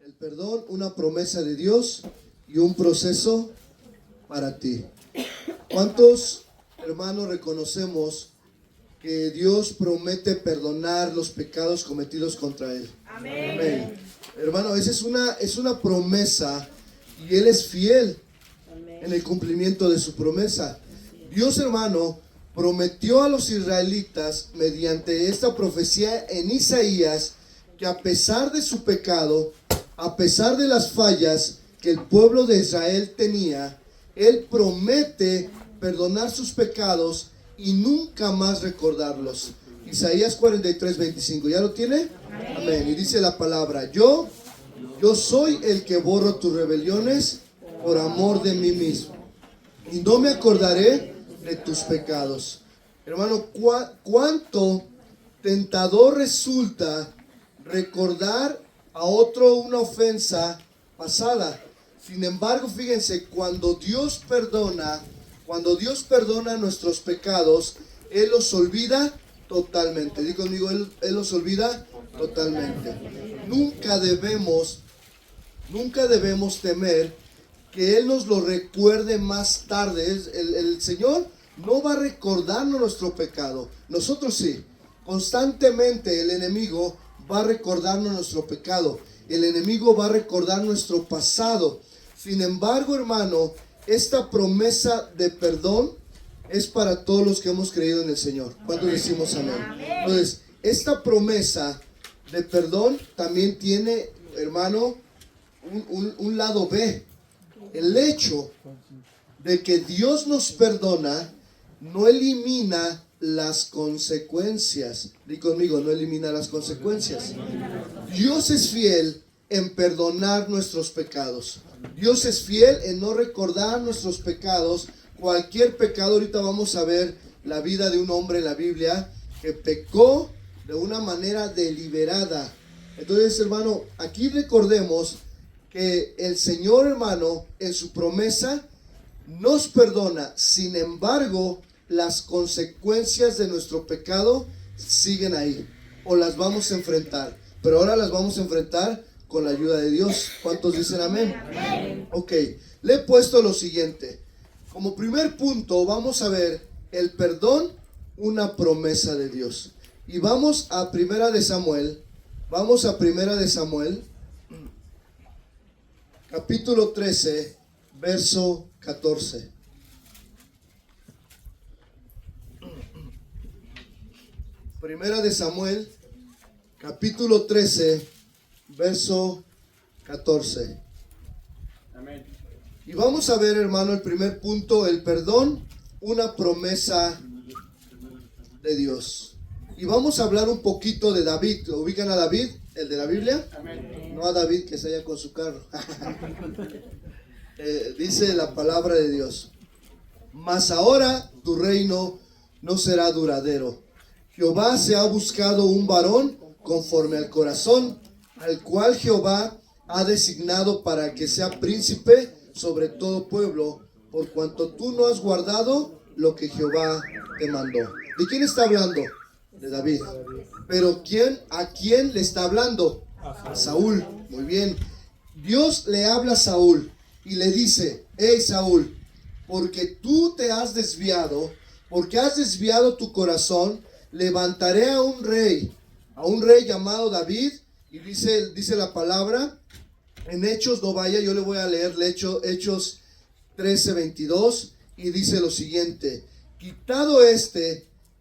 El perdón, una promesa de Dios y un proceso para ti. ¿Cuántos hermanos reconocemos que Dios promete perdonar los pecados cometidos contra Él? Amén. Amén. Hermano, esa es una promesa y Él es fiel en el cumplimiento de su promesa. Dios, hermano, prometió a los israelitas mediante esta profecía en Isaías que a pesar de su pecado, a pesar de las fallas que el pueblo de Israel tenía, Él promete perdonar sus pecados y nunca más recordarlos. Isaías 43:25, ¿ya lo tiene? Amén. Amén. Y dice la palabra, yo soy el que borro tus rebeliones por amor de mí mismo, y no me acordaré de tus pecados. Hermano, cuánto tentador resulta recordar a otro una ofensa pasada. Sin embargo, fíjense, cuando Dios perdona nuestros pecados, Él los olvida totalmente. Dí conmigo, Él los olvida totalmente. Nunca debemos temer que Él nos lo recuerde más tarde. El Señor no va a recordarnos nuestro pecado. Nosotros sí. Constantemente el enemigo va a recordarnos nuestro pecado. El enemigo va a recordar nuestro pasado. Sin embargo, hermano, esta promesa de perdón es para todos los que hemos creído en el Señor. ¿Cuántos decimos amén? Entonces, esta promesa de perdón también tiene, hermano, un lado B. El hecho de que Dios nos perdona no elimina las consecuencias. Di conmigo, no elimina las consecuencias. Dios es fiel en perdonar nuestros pecados. Dios es fiel en no recordar nuestros pecados. Cualquier pecado, ahorita vamos a ver la vida de un hombre en la Biblia que pecó de una manera deliberada. Entonces, hermano, aquí recordemos que el Señor, hermano, en su promesa nos perdona. Sin embargo, las consecuencias de nuestro pecado siguen ahí, o las vamos a enfrentar, pero ahora las vamos a enfrentar con la ayuda de Dios. ¿Cuántos dicen amén? Amén. Ok, le he puesto lo siguiente. Como primer punto vamos a ver el perdón, una promesa de Dios. Y vamos a Primera de Samuel, capítulo 13, verso 14. Primera de Samuel, capítulo 13, verso 14. Amén. Y vamos a ver, hermano, el primer punto, el perdón, una promesa de Dios. Y vamos a hablar un poquito de David. ¿Lo ubican a David, el de la Biblia? Amén. No a David que se halla con su carro. Dice la palabra de Dios: mas ahora tu reino no será duradero. Jehová se ha buscado un varón conforme al corazón, al cual Jehová ha designado para que sea príncipe sobre todo pueblo, por cuanto tú no has guardado lo que Jehová te mandó. ¿De quién está hablando? De David. Pero ¿a quién le está hablando? A Saúl. Muy bien. Dios le habla a Saúl y le dice: hey Saúl, porque tú te has desviado, porque has desviado tu corazón, levantaré a un rey llamado David. Y dice la palabra en Hechos, no vaya, yo le voy a leer Hechos 13:22, y dice lo siguiente: quitado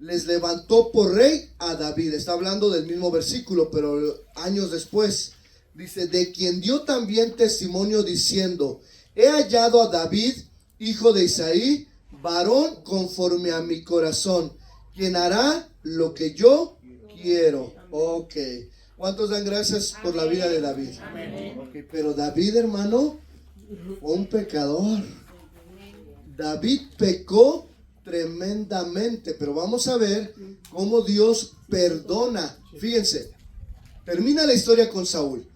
les levantó por rey a David. Está hablando del mismo versículo, pero años después. Dice: de quien dio también testimonio diciendo: he hallado a David, hijo de Isaí, varón conforme a mi corazón, quien hará lo que yo quiero. Ok. ¿Cuántos dan gracias por la vida de David? Okay, pero David, hermano, fue un pecador. David pecó tremendamente, pero vamos a ver cómo Dios perdona. Fíjense, termina la historia con Saúl.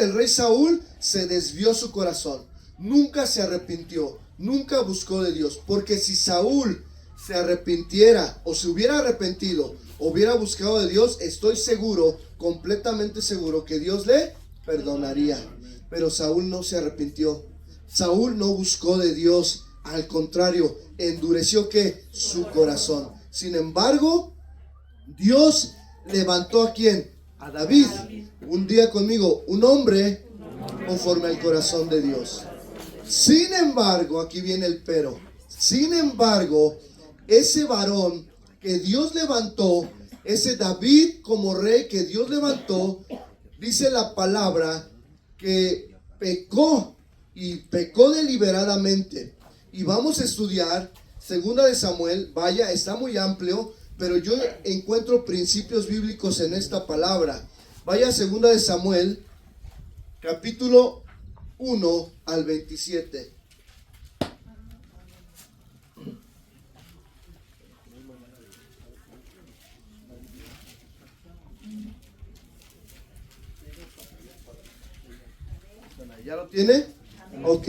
El rey Saúl, se desvió su corazón. Nunca se arrepintió, nunca buscó de Dios. Porque si Saúl se arrepintiera, o se hubiera arrepentido, hubiera buscado de Dios, estoy seguro, completamente seguro, que Dios le perdonaría. Pero Saúl no se arrepintió. Saúl no buscó de Dios. Al contrario, endureció ¿qué? Su corazón. Sin embargo, Dios levantó ¿a quién? A David. Un día conmigo, un hombre conforme al corazón de Dios. Sin embargo, aquí viene el pero. Sin embargo, ese varón que Dios levantó, ese David como rey que Dios levantó, dice la palabra que pecó y pecó deliberadamente. Y vamos a estudiar Segunda de Samuel. Vaya, está muy amplio, pero yo encuentro principios bíblicos en esta palabra. Vaya a Segunda de Samuel, capítulo 1 al 27. ¿Ya lo tiene? Ok.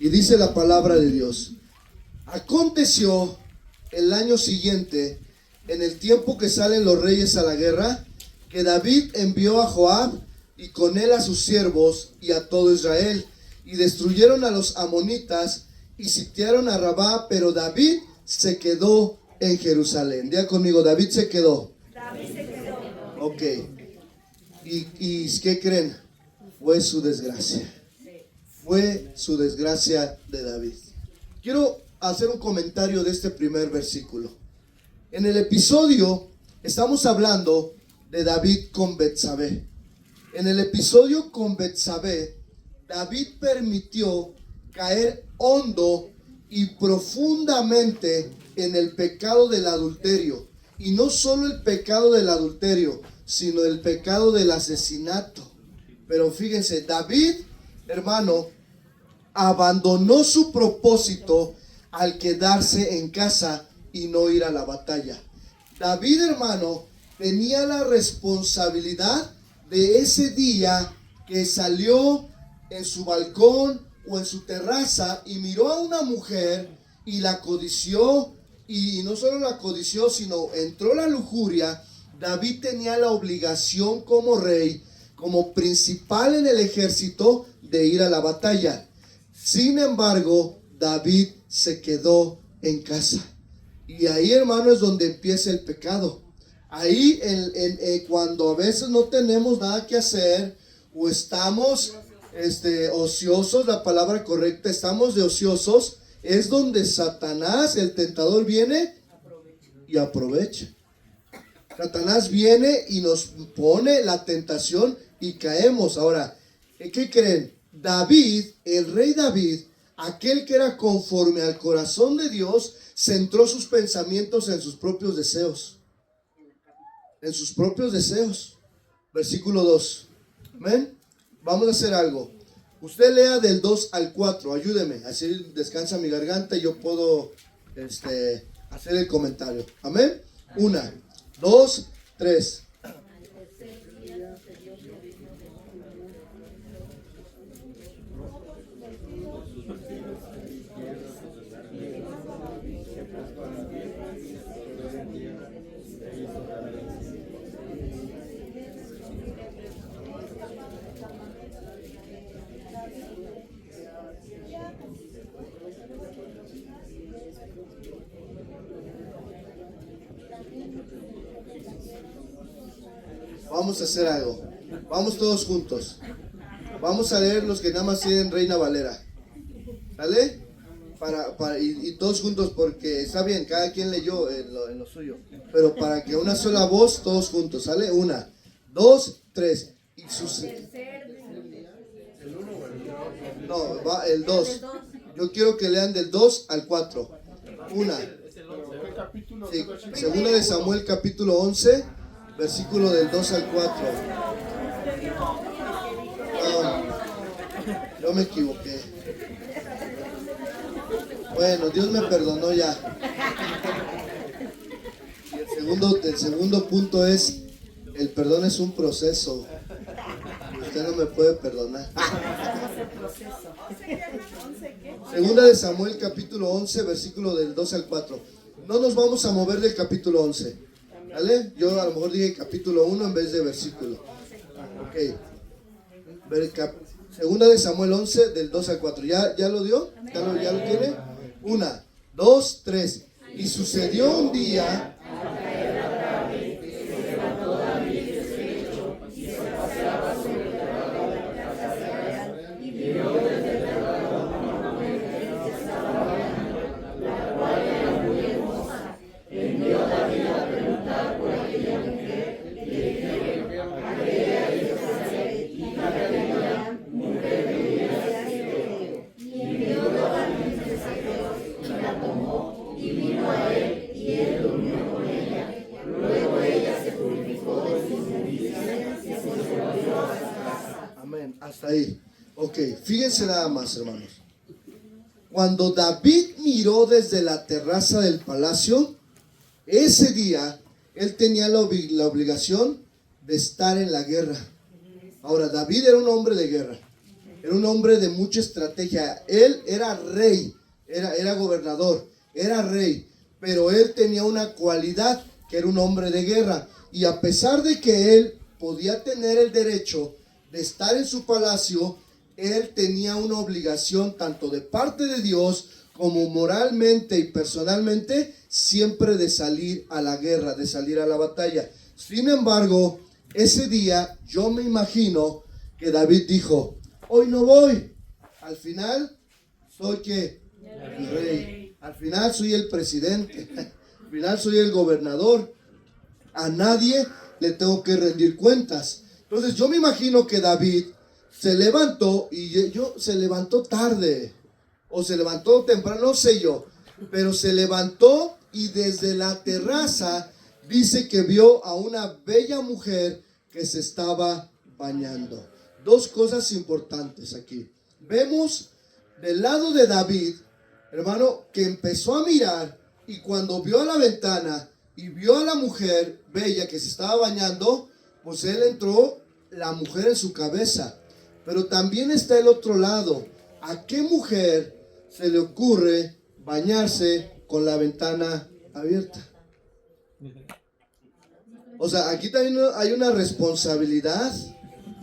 Y dice la palabra de Dios. Aconteció el año siguiente, en el tiempo que salen los reyes a la guerra, que David envió a Joab y con él a sus siervos y a todo Israel, y destruyeron a los amonitas y sitiaron a Rabá, pero David se quedó en Jerusalén. Diga conmigo, David se quedó. David se quedó. Ok. ¿Y qué creen? Fue su desgracia. Fue su desgracia de David. Quiero hacer un comentario de este primer versículo. En el episodio estamos hablando de David con Betsabé. En el episodio con Betsabé, David permitió caer hondo y profundamente en el pecado del adulterio. Y no solo el pecado del adulterio, sino el pecado del asesinato. Pero fíjense, David, hermano, abandonó su propósito al quedarse en casa y no ir a la batalla. David, hermano, tenía la responsabilidad de ese día que salió en su balcón o en su terraza y miró a una mujer y la codició, y no solo la codició, sino entró la lujuria. David tenía la obligación como rey, como principal en el ejército, de ir a la batalla. Sin embargo, David se quedó en casa. Y ahí, hermano, es donde empieza el pecado. Ahí, cuando a veces no tenemos nada que hacer o estamos ociosos, la palabra correcta, estamos de ociosos, es donde Satanás, el tentador, viene y aprovecha. Satanás viene y nos pone la tentación y caemos. Ahora, ¿qué creen? David, el rey David, aquel que era conforme al corazón de Dios, centró sus pensamientos en sus propios deseos. En sus propios deseos. Versículo 2. ¿Ven? Vamos a hacer algo. Usted lea del 2 al 4. Ayúdeme. Así descansa mi garganta y yo puedo hacer el comentario. Amén. 1, 2, 3. Vamos a hacer algo. Vamos todos juntos. Vamos a leer los que nada más tienen Reina Valera. ¿Sale? Y todos juntos, porque está bien, cada quien leyó en lo suyo. Pero para que una sola voz, todos juntos. ¿Sale? 1, 2, 3. No, va el 2. Yo quiero que lean del 2 al 4. 1. Sí, Segunda de Samuel capítulo 11, versículo del 2 al 4. No, yo me equivoqué. Bueno, Dios me perdonó ya. Y el segundo punto es, el perdón es un proceso. Usted no me puede perdonar. Segunda de Samuel capítulo 11, versículo del 2 al 4. No nos vamos a mover del capítulo 11. ¿Vale? Yo a lo mejor dije capítulo 1 en vez de versículo. Ok. Segunda de Samuel 11, del 2 al 4. ¿Ya lo dio? ¿Ya lo tiene? 1, 2, 3. Y sucedió un día. Amén, hasta ahí. Ok, fíjense nada más, hermanos. Cuando David miró desde la terraza del palacio, ese día él tenía la obligación de estar en la guerra. Ahora, David era un hombre de guerra, era un hombre de mucha estrategia. Él era rey, era gobernador, era rey, pero él tenía una cualidad, que era un hombre de guerra. Y a pesar de que él podía tener el derecho de estar en su palacio, él tenía una obligación tanto de parte de Dios como moralmente y personalmente, siempre de salir a la guerra, de salir a la batalla. Sin embargo, ese día yo me imagino que David dijo: hoy no voy, al final soy ¿qué? El rey, al final soy el presidente, al final soy el gobernador, a nadie le tengo que rendir cuentas. Entonces yo me imagino que David se levantó, y se levantó tarde o se levantó temprano, no sé yo, pero se levantó y desde la terraza dice que vio a una bella mujer que se estaba bañando. Dos cosas importantes aquí. Vemos del lado de David, hermano, que empezó a mirar, y cuando vio a la ventana y vio a la mujer bella que se estaba bañando, pues él entró la mujer en su cabeza. Pero también está el otro lado. ¿A qué mujer se le ocurre bañarse con la ventana abierta? O sea, aquí también hay una responsabilidad,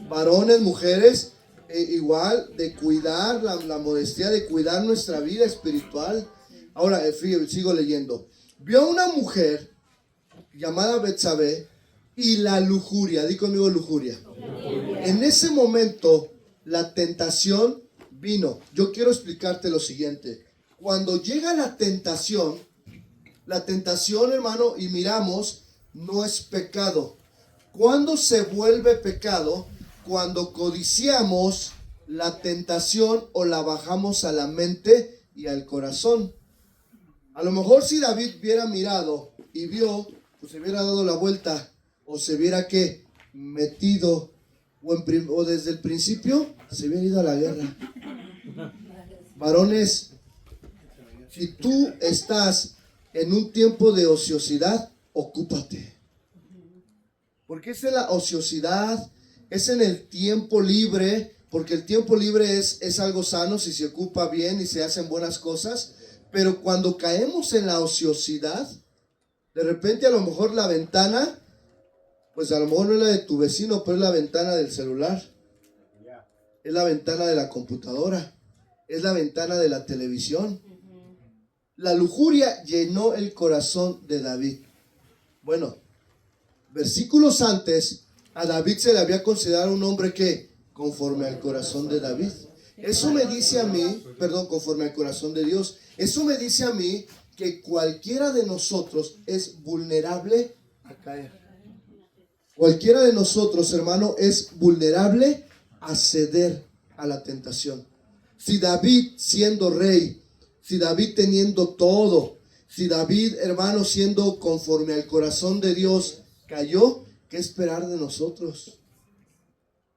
varones, mujeres, igual, de cuidar la modestia, de cuidar nuestra vida espiritual. Ahora, sigo leyendo. Vio a una mujer llamada Betsabé y la lujuria, di conmigo lujuria. En ese momento la tentación vino. Yo quiero explicarte lo siguiente. Cuando llega la tentación, hermano, y miramos, no es pecado. ¿Cuándo se vuelve pecado? Cuando codiciamos la tentación o la bajamos a la mente y al corazón. A lo mejor si David hubiera mirado y vio, pues se hubiera dado la vuelta, o se hubiera metido, o desde el principio se hubiera ido a la guerra. Varones, si tú estás en un tiempo de ociosidad, ocúpate. Porque es en la ociosidad, es en el tiempo libre, porque el tiempo libre es algo sano si se ocupa bien y se hacen buenas cosas. Pero cuando caemos en la ociosidad, de repente a lo mejor la ventana, pues a lo mejor no es la de tu vecino, pero es la ventana del celular, es la ventana de la computadora, es la ventana de la televisión. La lujuria llenó el corazón de David. Bueno, versículos antes, a David se le había considerado un hombre que, conforme al corazón de David. Eso me dice a mí, conforme al corazón de Dios. Eso me dice a mí que cualquiera de nosotros es vulnerable a caer. Cualquiera de nosotros, hermano, es vulnerable a ceder a la tentación. Si David, siendo rey, si David teniendo todo, si David, hermano, siendo conforme al corazón de Dios, cayó, ¿qué esperar de nosotros?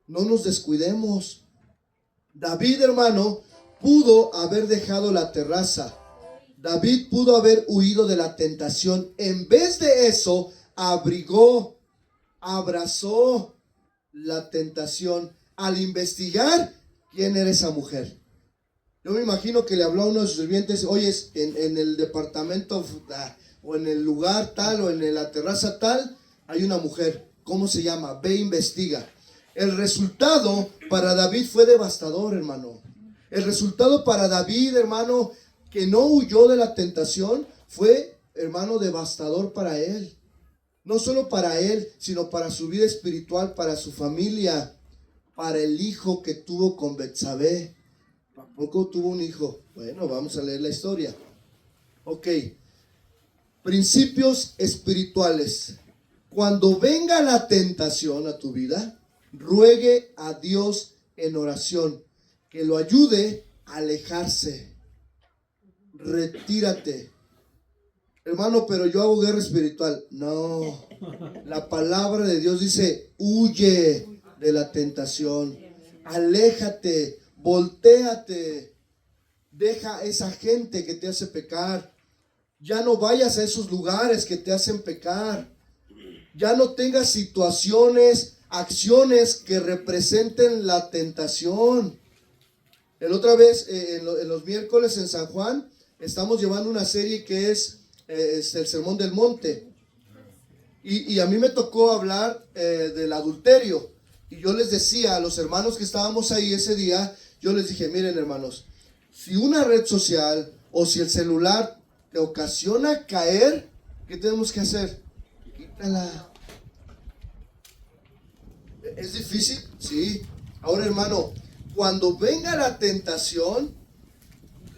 No nos descuidemos. David, hermano, pudo haber dejado la terraza. David pudo haber huido de la tentación. En vez de eso, abrazó la tentación al investigar quién era esa mujer. Yo me imagino que le habló a uno de sus sirvientes: oye, en el departamento o en el lugar tal o en la terraza tal hay una mujer. ¿Cómo se llama? Ve, investiga. El resultado para David fue devastador, hermano. El resultado para David, hermano, que no huyó de la tentación, fue, hermano, devastador para él. No solo para él, sino para su vida espiritual, para su familia, para el hijo que tuvo con Betsabé. ¿Tampoco tuvo un hijo? Bueno, vamos a leer la historia. Ok. Principios espirituales. Cuando venga la tentación a tu vida, ruegue a Dios en oración que lo ayude a alejarse. Retírate. Hermano, pero yo hago guerra espiritual. No. La palabra de Dios dice, huye de la tentación. Aléjate, voltéate. Deja a esa gente que te hace pecar. Ya no vayas a esos lugares que te hacen pecar. Ya no tengas situaciones, acciones que representen la tentación. La otra vez, en los miércoles en San Juan, estamos llevando una serie que es el Sermón del Monte. Y a mí me tocó hablar del adulterio. Y yo les decía a los hermanos que estábamos ahí ese día, yo les dije, miren hermanos, si una red social o si el celular te ocasiona caer, ¿qué tenemos que hacer? Quítala. ¿Es difícil? Sí. Ahora, hermano, cuando venga la tentación,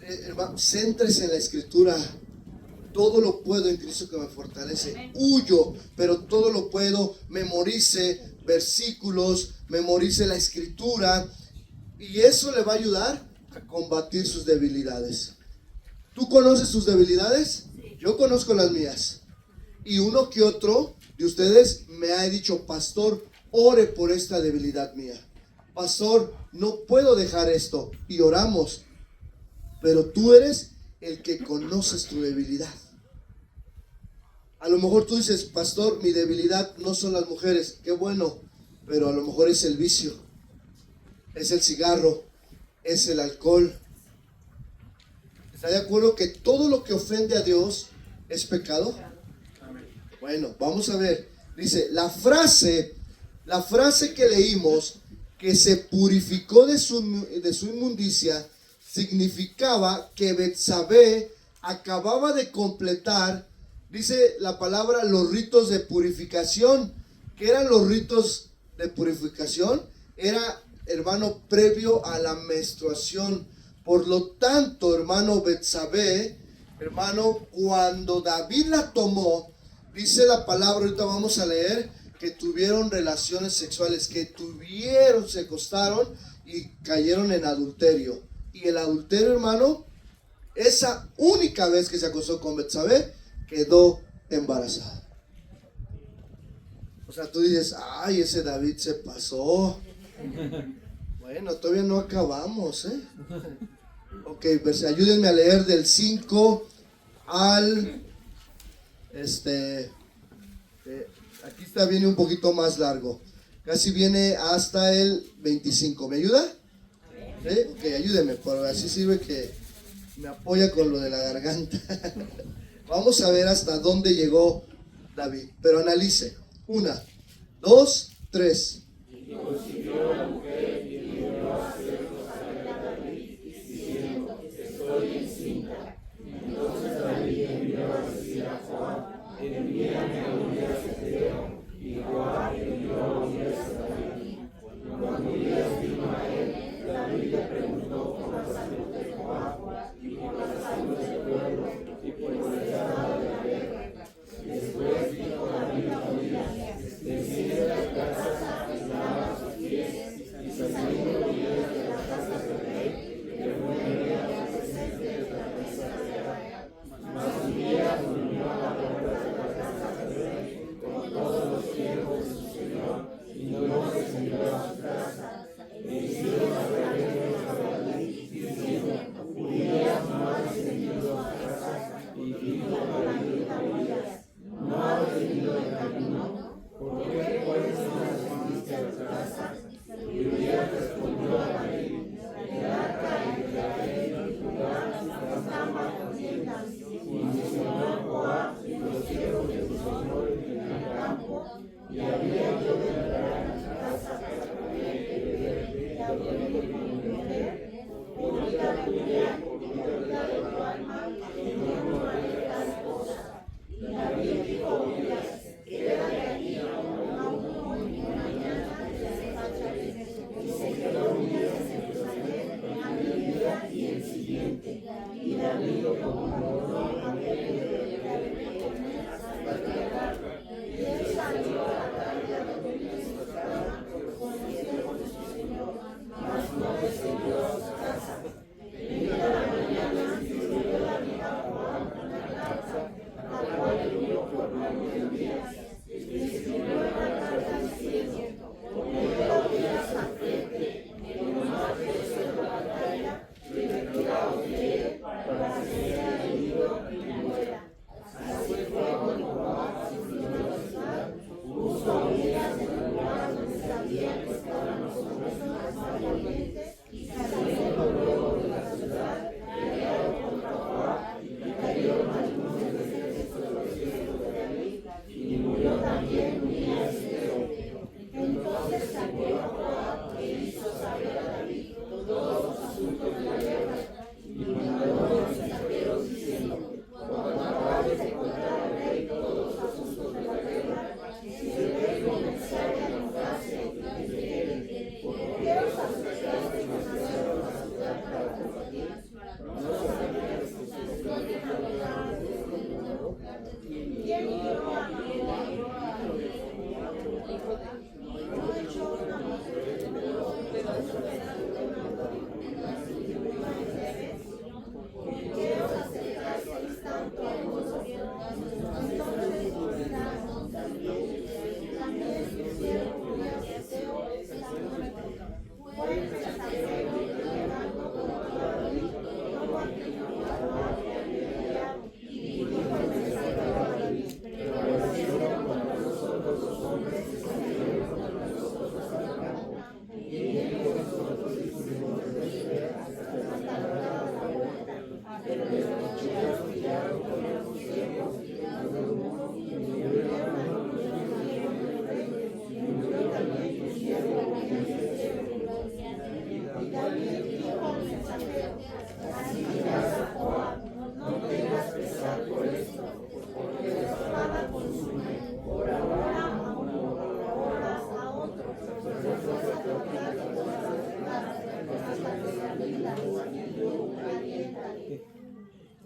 hermano, céntrese en la Escritura. Todo lo puedo en Cristo que me fortalece. Huyo, pero todo lo puedo. Memorice versículos, memorice la Escritura. Y eso le va a ayudar a combatir sus debilidades. ¿Tú conoces tus debilidades? Yo conozco las mías. Y uno que otro de ustedes me ha dicho, pastor, ore por esta debilidad mía. Pastor, no puedo dejar esto. Y oramos. Pero tú eres el que conoces tu debilidad. A lo mejor tú dices, pastor, mi debilidad no son las mujeres. Qué bueno. Pero a lo mejor es el vicio. Es el cigarro. Es el alcohol. ¿Está de acuerdo que todo lo que ofende a Dios es pecado? Bueno, vamos a ver. Dice, la frase que leímos, que se purificó de su inmundicia, significaba que Betsabé acababa de completar, dice la palabra, los ritos de purificación. ¿Qué eran los ritos de purificación? Era, hermano, previo a la menstruación. Por lo tanto, hermano, Betsabé, hermano, cuando David la tomó, dice la palabra, ahorita vamos a leer, que tuvieron relaciones sexuales, se acostaron y cayeron en adulterio. Y el adulterio, hermano, esa única vez que se acostó con Betsabé, quedó embarazada. O sea, tú dices, ay, ese David se pasó. Bueno, todavía no acabamos, ¿eh? Ok, pues ayúdenme a leer del 5 al... aquí está, viene un poquito más largo. Casi viene hasta el 25. ¿Me ayuda? ¿Sí? Ok, ayúdenme, pero así sirve que me apoya con lo de la garganta. Vamos a ver hasta dónde llegó David. Pero analice. 1, 2, 3.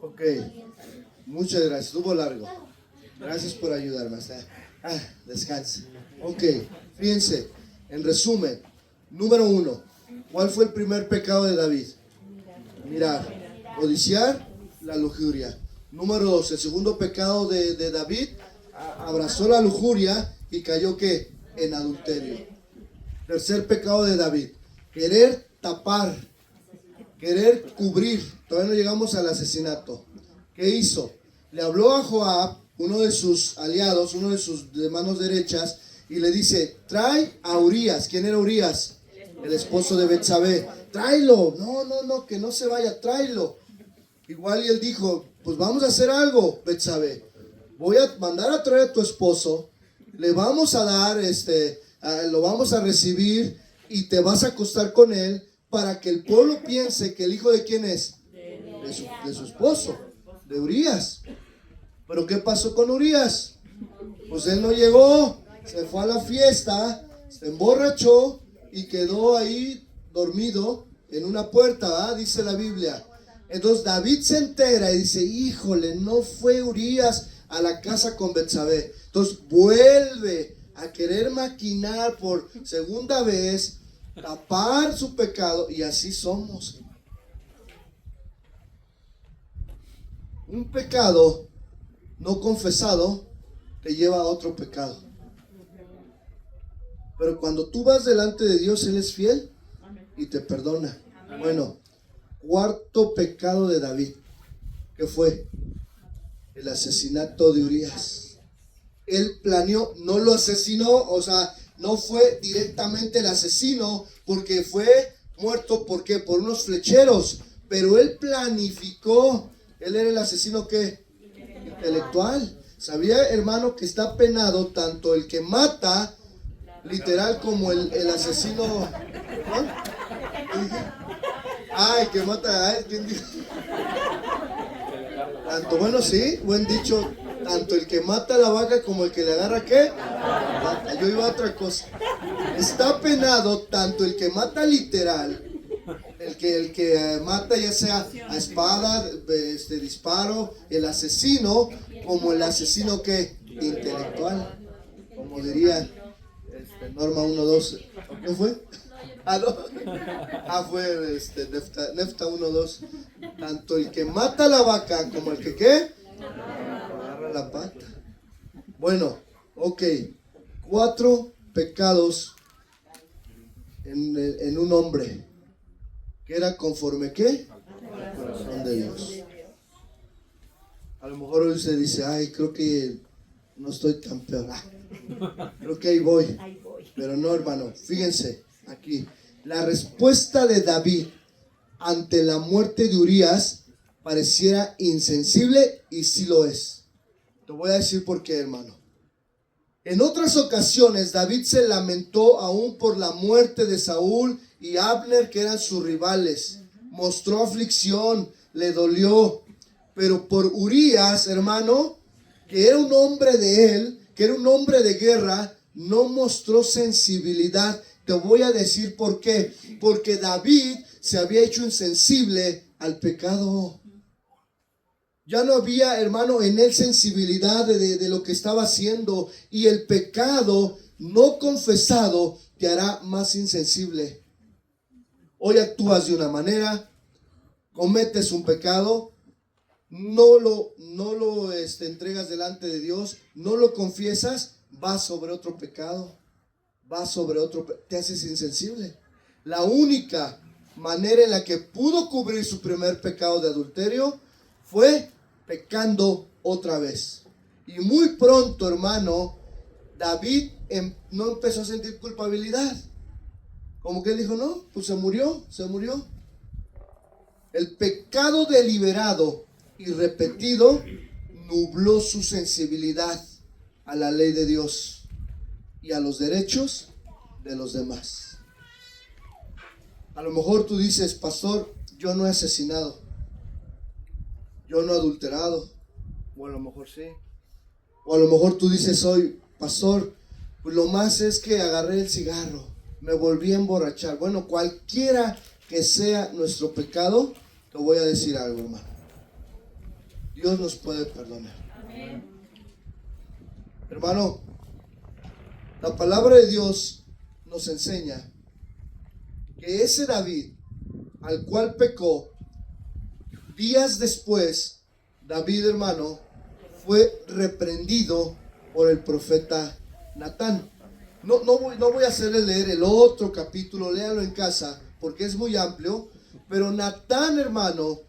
Ok, muchas gracias, estuvo largo. Gracias por ayudarme. Descanse. Ok, fíjense, en resumen, número 1, ¿cuál fue el primer pecado de David? Mirar, codiciar, la lujuria. Número 2, el segundo pecado de David, abrazó la lujuria y cayó ¿qué? En adulterio. Tercer pecado de David, querer tapar, querer cubrir. Todavía no llegamos al asesinato. ¿Qué hizo? Le habló a Joab, uno de sus aliados, uno de sus de manos derechas, y le dice, trae a Urías. ¿Quién era Urías? El esposo de Betsabé. Tráelo. No, que no se vaya, tráelo. Igual y él dijo, pues vamos a hacer algo, Betsabé. Voy a mandar a traer a tu esposo, le vamos a dar, lo vamos a recibir y te vas a acostar con él para que el pueblo piense que el hijo de quién es, de su esposo, de Urías. Pero ¿qué pasó con Urías? Pues él no llegó, se fue a la fiesta, se emborrachó y quedó ahí dormido en una puerta, ¿verdad? Dice la Biblia. Entonces David se entera y dice, híjole, no fue Urías a la casa con Betsabé. Entonces vuelve a querer maquinar por segunda vez, tapar su pecado, y así somos. Un pecado no confesado te lleva a otro pecado. Pero cuando tú vas delante de Dios, Él es fiel y te perdona. Bueno, cuarto pecado de David, ¿qué fue? El asesinato de Urías. Él planeó, no lo asesinó, o sea, no fue directamente el asesino, porque fue muerto, ¿por qué? Por unos flecheros, pero él planificó. Él era el asesino, ¿qué? Intelectual. ¿Sabía, hermano, que está penado tanto el que mata, literal, como el asesino? ¿No? El que mata, ¿quién dijo? Tanto, bueno, sí, buen dicho, tanto el que mata a la vaca como el que le agarra, ¿qué? Yo iba a otra cosa. Está penado tanto el que mata literal, el que mata ya sea a espada, disparo, el asesino, como el asesino que intelectual, como diría Norma 1.2. ¿Qué fue? Fue Nefta 1.2. Tanto el que mata a la vaca como el que ¿qué? Agarra la pata. Bueno, ok, 4 pecados en un hombre, que era conforme ¿qué? Al corazón de Dios. A lo mejor hoy se dice, creo que no estoy tan peor. Creo que ahí voy. Pero no, hermano, fíjense aquí. La respuesta de David ante la muerte de Urías pareciera insensible, y sí lo es. Te voy a decir por qué, hermano. En otras ocasiones David se lamentó aún por la muerte de Saúl y Abner, que eran sus rivales. Mostró aflicción, le dolió. Pero por Urías, hermano, que era un hombre de él, que era un hombre de guerra, no mostró sensibilidad. Te voy a decir por qué. Porque David se había hecho insensible al pecado. Ya no había, hermano, en él sensibilidad de lo que estaba haciendo. Y el pecado no confesado te hará más insensible. Hoy actúas de una manera, cometes un pecado, no lo entregas delante de Dios, no lo confiesas, vas sobre otro pecado, te haces insensible. La única manera en la que pudo cubrir su primer pecado de adulterio fue pecando otra vez. Y muy pronto, hermano, David no empezó a sentir culpabilidad. Como que él dijo, no, pues se murió. El pecado deliberado y repetido nubló su sensibilidad a la ley de Dios y a los derechos de los demás. A lo mejor tú dices, pastor, yo no he asesinado, yo no he adulterado, o a lo mejor sí. O a lo mejor tú dices hoy, pastor, pues lo más es que agarré el cigarro, me volví a emborrachar. Bueno, cualquiera que sea nuestro pecado, te voy a decir algo, hermano. Dios nos puede perdonar. Amén. Hermano, la palabra de Dios nos enseña que ese David, al cual pecó, días después, David, hermano, fue reprendido por el profeta Natán. No voy a hacerle leer el otro capítulo, léalo en casa, porque es muy amplio, pero Natán, hermano,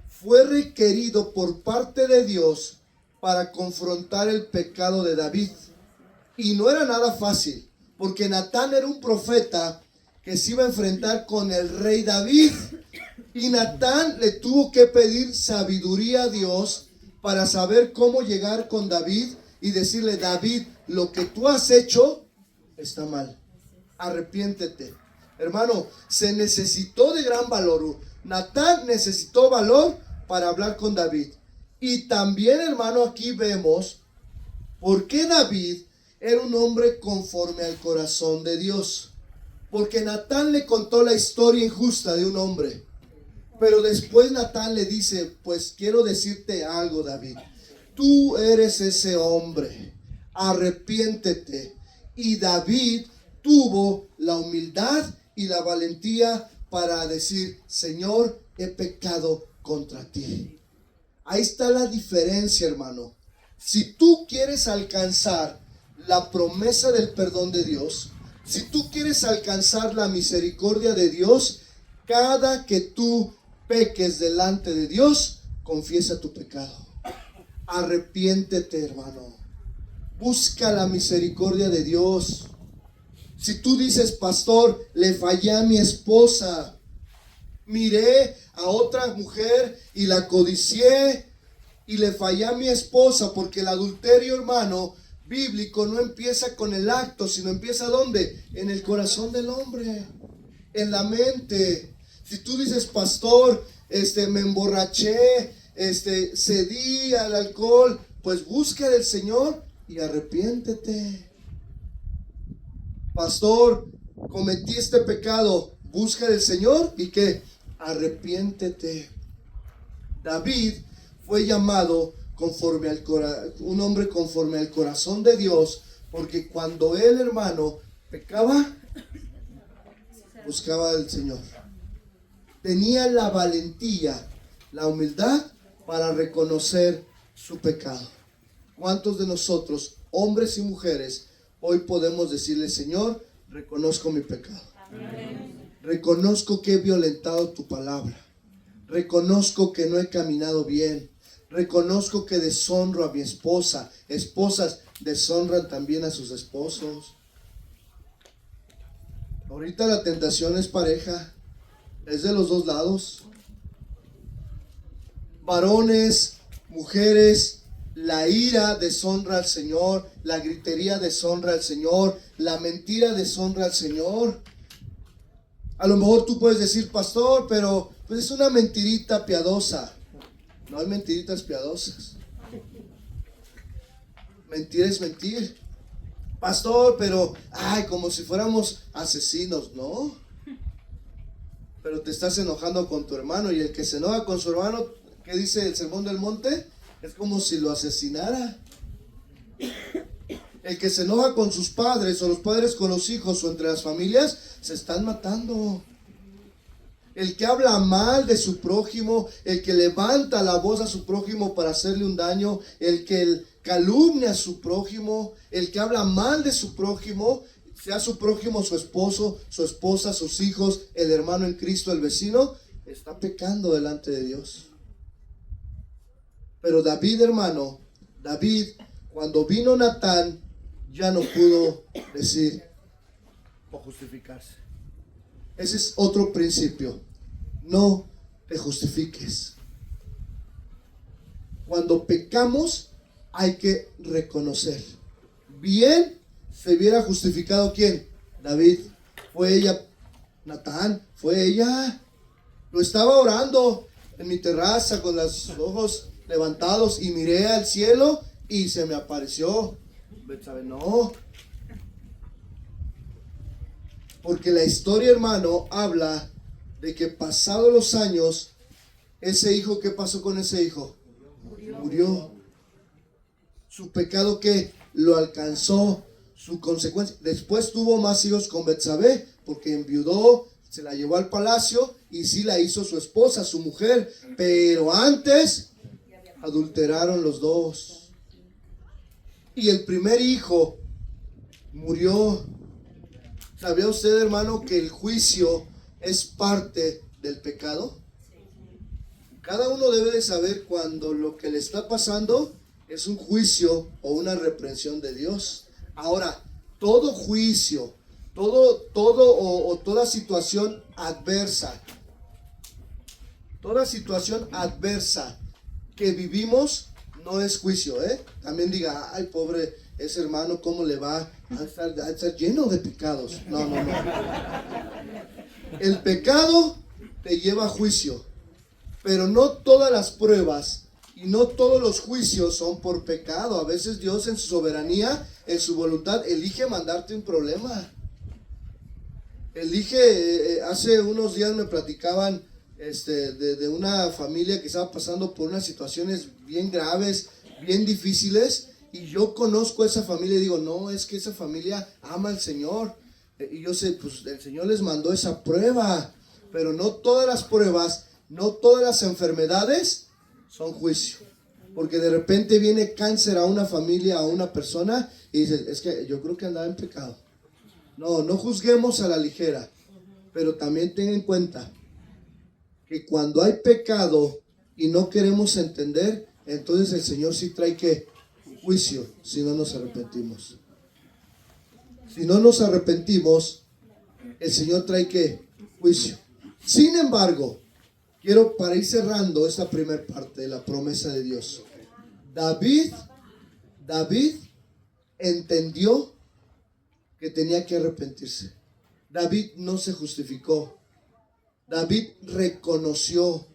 fue requerido por parte de Dios para confrontar el pecado de David. Y no era nada fácil, porque Natán era un profeta que se iba a enfrentar con el rey David. Y Natán le tuvo que pedir sabiduría a Dios para saber cómo llegar con David y decirle, David, lo que tú has hecho está mal. Arrepiéntete. Hermano, se necesitó de gran valor. Natán necesitó valor para hablar con David. Y también, hermano, aquí vemos por qué David era un hombre conforme al corazón de Dios. Porque Natán le contó la historia injusta de un hombre. Pero después Natán le dice, pues quiero decirte algo, David. Tú eres ese hombre. Arrepiéntete. Y David tuvo la humildad y la valentía para decir, Señor, he pecado contra ti. Ahí está la diferencia, hermano. Si tú quieres alcanzar la promesa del perdón de Dios, si tú quieres alcanzar la misericordia de Dios, cada que tú peques delante de Dios, confiesa tu pecado. Arrepiéntete, hermano. Busca la misericordia de Dios. Si tú dices, pastor, le fallé a mi esposa, miré a otra mujer y la codicié y le fallé a mi esposa, porque el adulterio, hermano, bíblico no empieza con el acto, sino empieza ¿dónde? En el corazón del hombre, en la mente. Si tú dices, pastor, me emborraché, cedí al alcohol, pues busca del Señor y arrepiéntete. Pastor, cometí este pecado, busca del Señor y ¿qué? Arrepiéntete. David fue llamado un hombre conforme al corazón de Dios, porque cuando él, hermano, pecaba, buscaba al Señor. Tenía la valentía, la humildad para reconocer su pecado. ¿Cuántos de nosotros, hombres y mujeres, hoy podemos decirle, Señor, reconozco mi pecado? Amén. Reconozco que he violentado tu palabra. Reconozco que no he caminado bien. Reconozco que deshonro a mi esposa. Esposas deshonran también a sus esposos. Ahorita la tentación es pareja. Es de los dos lados. Varones, mujeres, la ira deshonra al Señor, la gritería deshonra al Señor, la mentira deshonra al Señor. A lo mejor tú puedes decir, pastor, pero pues es una mentirita piadosa. No hay mentiritas piadosas. Mentir es mentir. Pastor, pero, como si fuéramos asesinos, ¿no? Pero te estás enojando con tu hermano, y el que se enoja con su hermano, ¿qué dice el Sermón del Monte? Es como si lo asesinara. El que se enoja con sus padres o los padres con los hijos o entre las familias, se están matando. El que habla mal de su prójimo, el que levanta la voz a su prójimo para hacerle un daño, el que calumnia a su prójimo, el que habla mal de su prójimo, sea su prójimo su esposo, su esposa, sus hijos, el hermano en Cristo, el vecino, está pecando delante de Dios. Pero David, hermano, cuando vino Natán, ya no pudo decir o justificarse. Ese es otro principio. No te justifiques. Cuando pecamos, hay que reconocer. Bien, se hubiera justificado ¿quién? David. Fue ella. Natán, fue ella. Lo estaba orando en mi terraza con los ojos levantados y miré al cielo y se me apareció. ¿Sabe? No. Porque la historia, hermano, habla de que pasados los años, ese hijo, ¿qué pasó con ese hijo? Murió. Su pecado que lo alcanzó, su consecuencia. Después tuvo más hijos con Betsabé, porque enviudó, se la llevó al palacio y sí la hizo su esposa, su mujer. Pero antes adulteraron los dos. Y el primer hijo murió. ¿Sabía usted, hermano, que el juicio es parte del pecado? Cada uno debe de saber cuando lo que le está pasando es un juicio o una reprensión de Dios. Ahora, todo juicio, toda situación adversa que vivimos no es juicio, ¿eh? También diga, ay, pobre ese hermano, ¿cómo le va? A estar lleno de pecados. No. El pecado te lleva a juicio, pero no todas las pruebas y no todos los juicios son por pecado. A veces Dios en su soberanía, en su voluntad, elige mandarte un problema. Hace unos días me platicaban de una familia que estaba pasando por unas situaciones bien graves, bien difíciles, y yo conozco a esa familia y digo, no, es que esa familia ama al Señor, y yo sé, pues el Señor les mandó esa prueba, pero no todas las pruebas, no todas las enfermedades son juicio, porque de repente viene cáncer a una familia, a una persona, y dices, es que yo creo que andaba en pecado. No juzguemos a la ligera, pero también ten en cuenta que cuando hay pecado y no queremos entender, entonces el Señor sí trae ¿qué? Juicio, si no nos arrepentimos. Si no nos arrepentimos, el Señor trae ¿qué? Juicio. Sin embargo, quiero para ir cerrando esta primera parte de la promesa de Dios. David entendió que tenía que arrepentirse. David no se justificó. David reconoció,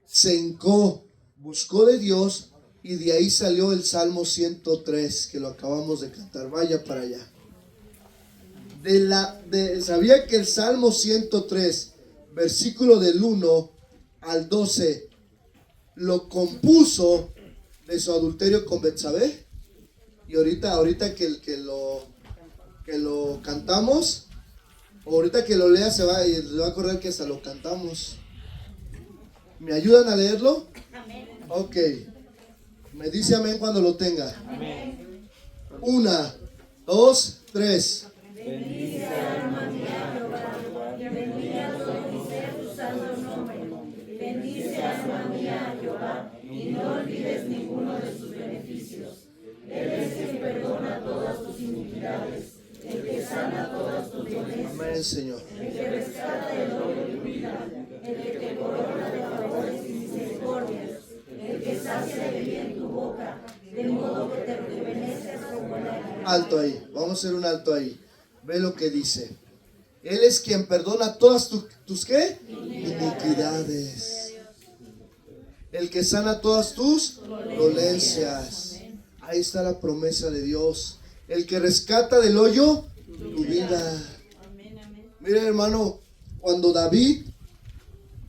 se hincó, buscó de Dios, y de ahí salió el Salmo 103, que lo acabamos de cantar. Vaya para allá. ¿Sabía que el Salmo 103, versículo del 1 al 12, lo compuso de su adulterio con Betsabé? Y ahorita que lo cantamos, ahorita que lo lea se va a acordar que hasta lo cantamos. ¿Me ayudan a leerlo? Amén. Ok. Me dice amén cuando lo tenga. Amén. 1, 2, 3. Bendice alma mía Jehová, bendiga todo mi ser tu santo nombre. Bendice alma mía Jehová, y no olvides ninguno de sus beneficios. Él es quien perdona todas tus iniquidades, el que sana todas tus dolencias. Amén, Señor. El que rescata del hoyo de tu vida, el que te corona de favores y misericordias, el que sacia de bien tu boca, de modo que te rejuveneces como el águila. Alto ahí, vamos a hacer un alto ahí. Ve lo que dice. Él es quien perdona todas tus ¿qué? Iniquidades. El que sana todas tus dolencias. Ahí está la promesa de Dios. El que rescata del hoyo tu vida. Mira, hermano, cuando David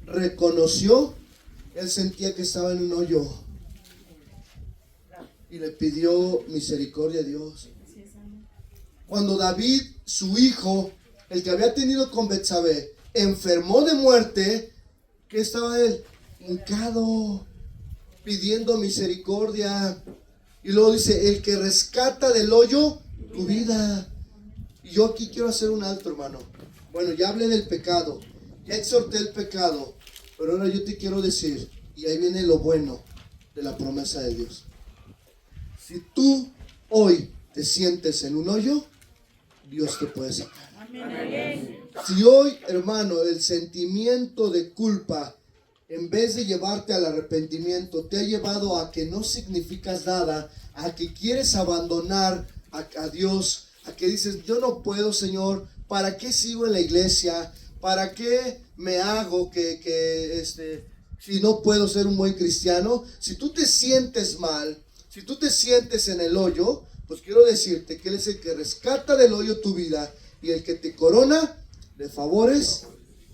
reconoció, él sentía que estaba en un hoyo y le pidió misericordia a Dios. Cuando David, su hijo, el que había tenido con Betsabé, enfermó de muerte, ¿qué estaba él? Hincado, pidiendo misericordia. Y luego dice, el que rescata del hoyo tu vida. Y yo aquí quiero hacer un alto, hermano. Bueno, ya hablé del pecado, ya exhorté el pecado, pero ahora yo te quiero decir, y ahí viene lo bueno de la promesa de Dios. Si tú hoy te sientes en un hoyo, Dios te puede sacar. Si hoy, hermano, el sentimiento de culpa, en vez de llevarte al arrepentimiento, te ha llevado a que no significas nada, a que quieres abandonar a Dios, a que dices, yo no puedo, Señor, ¿para qué sigo en la iglesia? ¿Para qué me hago si no puedo ser un buen cristiano? Si tú te sientes mal, si tú te sientes en el hoyo, pues quiero decirte que Él es el que rescata del hoyo tu vida y el que te corona de favores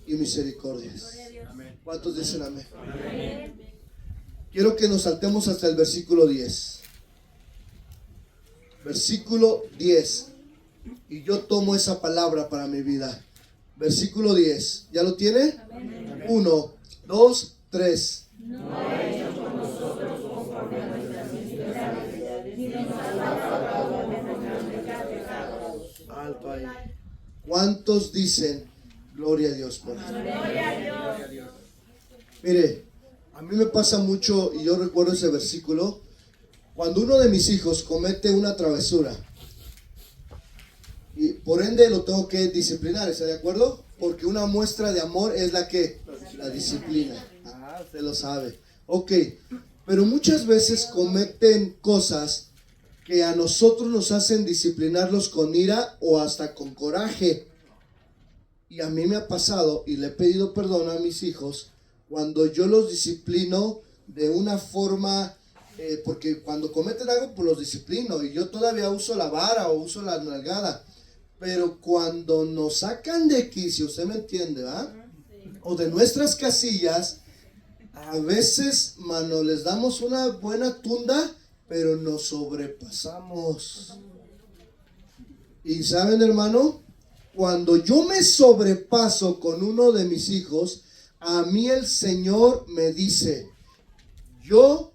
y misericordias. ¿Cuántos dicen amén? Quiero que nos saltemos hasta el versículo 10. Versículo 10. Y yo tomo esa palabra para mi vida. Versículo 10. ¿Ya lo tiene? 1, 2, 3. No ha hecho con nosotros conforme a nuestras iniquidades, ni nos ha pagado de nuestros pecados. Alto ahí. ¿Cuántos dicen gloria a Dios por eso? Gloria a Dios. Mire, a mí me pasa mucho, y yo recuerdo ese versículo, cuando uno de mis hijos comete una travesura, y por ende lo tengo que disciplinar, ¿está de acuerdo? Porque una muestra de amor es la disciplina. Ah, usted lo sabe. Ok, pero muchas veces cometen cosas que a nosotros nos hacen disciplinarlos con ira o hasta con coraje. Y a mí me ha pasado, y le he pedido perdón a mis hijos, cuando yo los disciplino de una forma, porque cuando cometen algo, pues los disciplino, y yo todavía uso la vara o uso la nalgada. Pero cuando nos sacan de quicio, usted me entiende, ¿va? O de nuestras casillas, a veces, mano, les damos una buena tunda, pero nos sobrepasamos. Y saben, hermano, cuando yo me sobrepaso con uno de mis hijos, a mí el Señor me dice, yo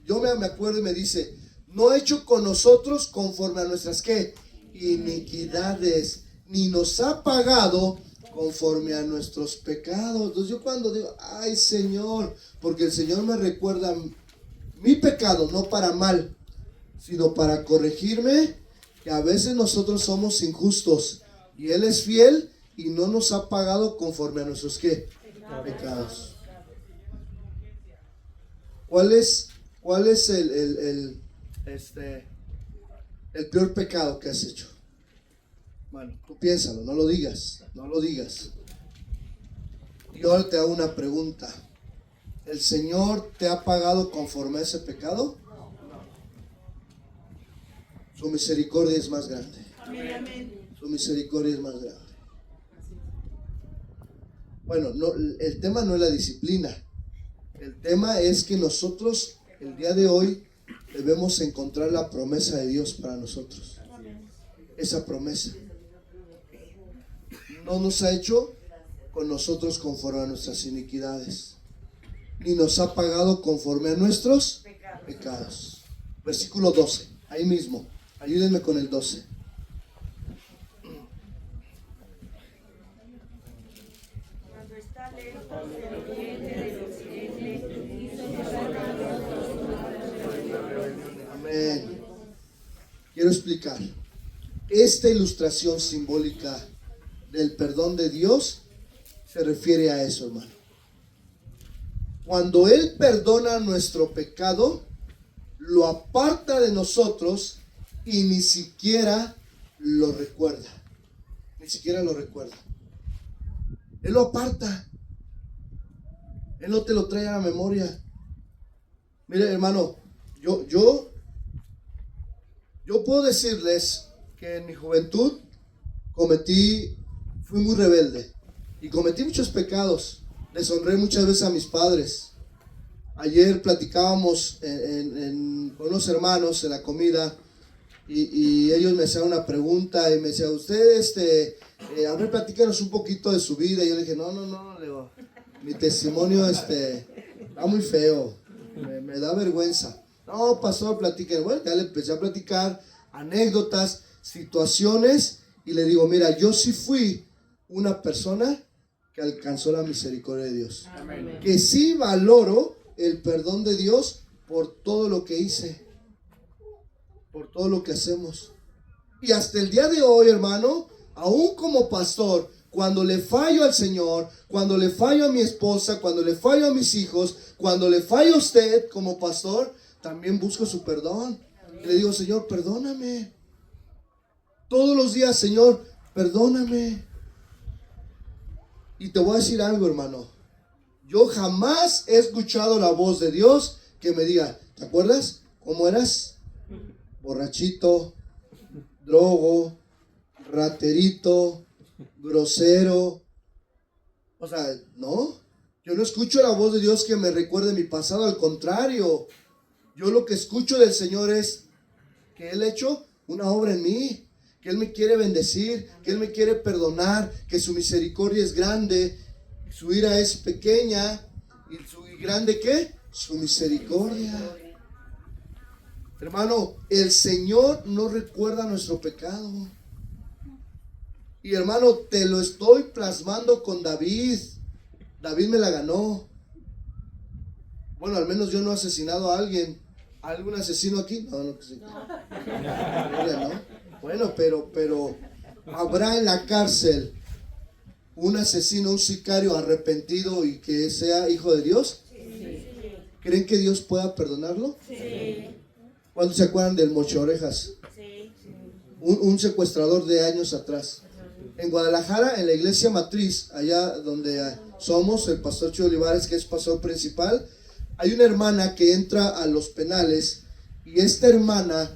me acuerdo y me dice, no ha hecho con nosotros conforme a nuestras ¿qué? Iniquidades, ni nos ha pagado conforme a nuestros pecados. Entonces yo cuando digo, ay Señor, porque el Señor me recuerda mi pecado, no para mal, sino para corregirme, que a veces nosotros somos injustos, y Él es fiel y no nos ha pagado conforme a nuestros ¿qué? Pecados. ¿Cuál es el peor pecado que has hecho? Bueno, tú piénsalo, no lo digas. Y ahora te hago una pregunta. ¿El Señor te ha pagado conforme a ese pecado? Su misericordia es más grande. Su misericordia es más grande. Bueno, no, el tema no es la disciplina. El tema es que nosotros, el día de hoy, debemos encontrar la promesa de Dios para nosotros. Esa promesa. No nos ha hecho con nosotros conforme a nuestras iniquidades, ni nos ha pagado conforme a nuestros pecados. Versículo 12, ahí mismo. Ayúdenme con el 12. Cuando está lejos del oriente del occidente, hizo pasar a Amén. Quiero explicar. Esta ilustración simbólica del perdón de Dios se refiere a eso, hermano. Cuando Él perdona nuestro pecado, lo aparta de nosotros y ni siquiera lo recuerda. Ni siquiera lo recuerda. Él lo aparta. Él no te lo trae a la memoria. Mire, hermano, yo puedo decirles que en mi juventud fui muy rebelde y cometí muchos pecados. Deshonré muchas veces a mis padres. Ayer platicábamos con unos hermanos en la comida y ellos me hacían una pregunta y me decían, usted, a ver, platícanos un poquito de su vida. Y yo le dije, no, le digo, mi testimonio, está muy feo, me da vergüenza. No, pastor, platíquenos. Bueno, ya le empecé a platicar anécdotas, situaciones, y le digo, mira, yo sí fui una persona que alcanzó la misericordia de Dios. Amén. Que sí valoro el perdón de Dios por todo lo que hice, por todo lo que hacemos. Y hasta el día de hoy, hermano, aún como pastor, cuando le fallo al Señor, cuando le fallo a mi esposa, cuando le fallo a mis hijos, cuando le fallo a usted como pastor, también busco su perdón. Y le digo, Señor, perdóname. Todos los días, Señor, perdóname. Y te voy a decir algo, hermano. Yo jamás he escuchado la voz de Dios que me diga, ¿te acuerdas cómo eras? Borrachito, drogo, raterito, grosero. O sea, no. Yo no escucho la voz de Dios que me recuerde mi pasado. Al contrario, yo lo que escucho del Señor es que Él ha hecho una obra en mí, que Él me quiere bendecir, que Él me quiere perdonar, que su misericordia es grande, su ira es pequeña, y grande ¿qué? Su misericordia. Hermano, el Señor no recuerda nuestro pecado. Y hermano, te lo estoy plasmando con David. David me la ganó. Bueno, al menos yo no he asesinado a alguien. ¿Algún asesino aquí? No, que sí. No. Bueno, pero ¿habrá en la cárcel un asesino, un sicario arrepentido y que sea hijo de Dios? Sí. ¿Creen que Dios pueda perdonarlo? Sí. ¿Cuántos se acuerdan del Moche Orejas? Sí. Un secuestrador de años atrás. En Guadalajara, en la iglesia matriz, allá donde somos, el pastor Chuy Olivares, que es pastor principal, hay una hermana que entra a los penales, y esta hermana,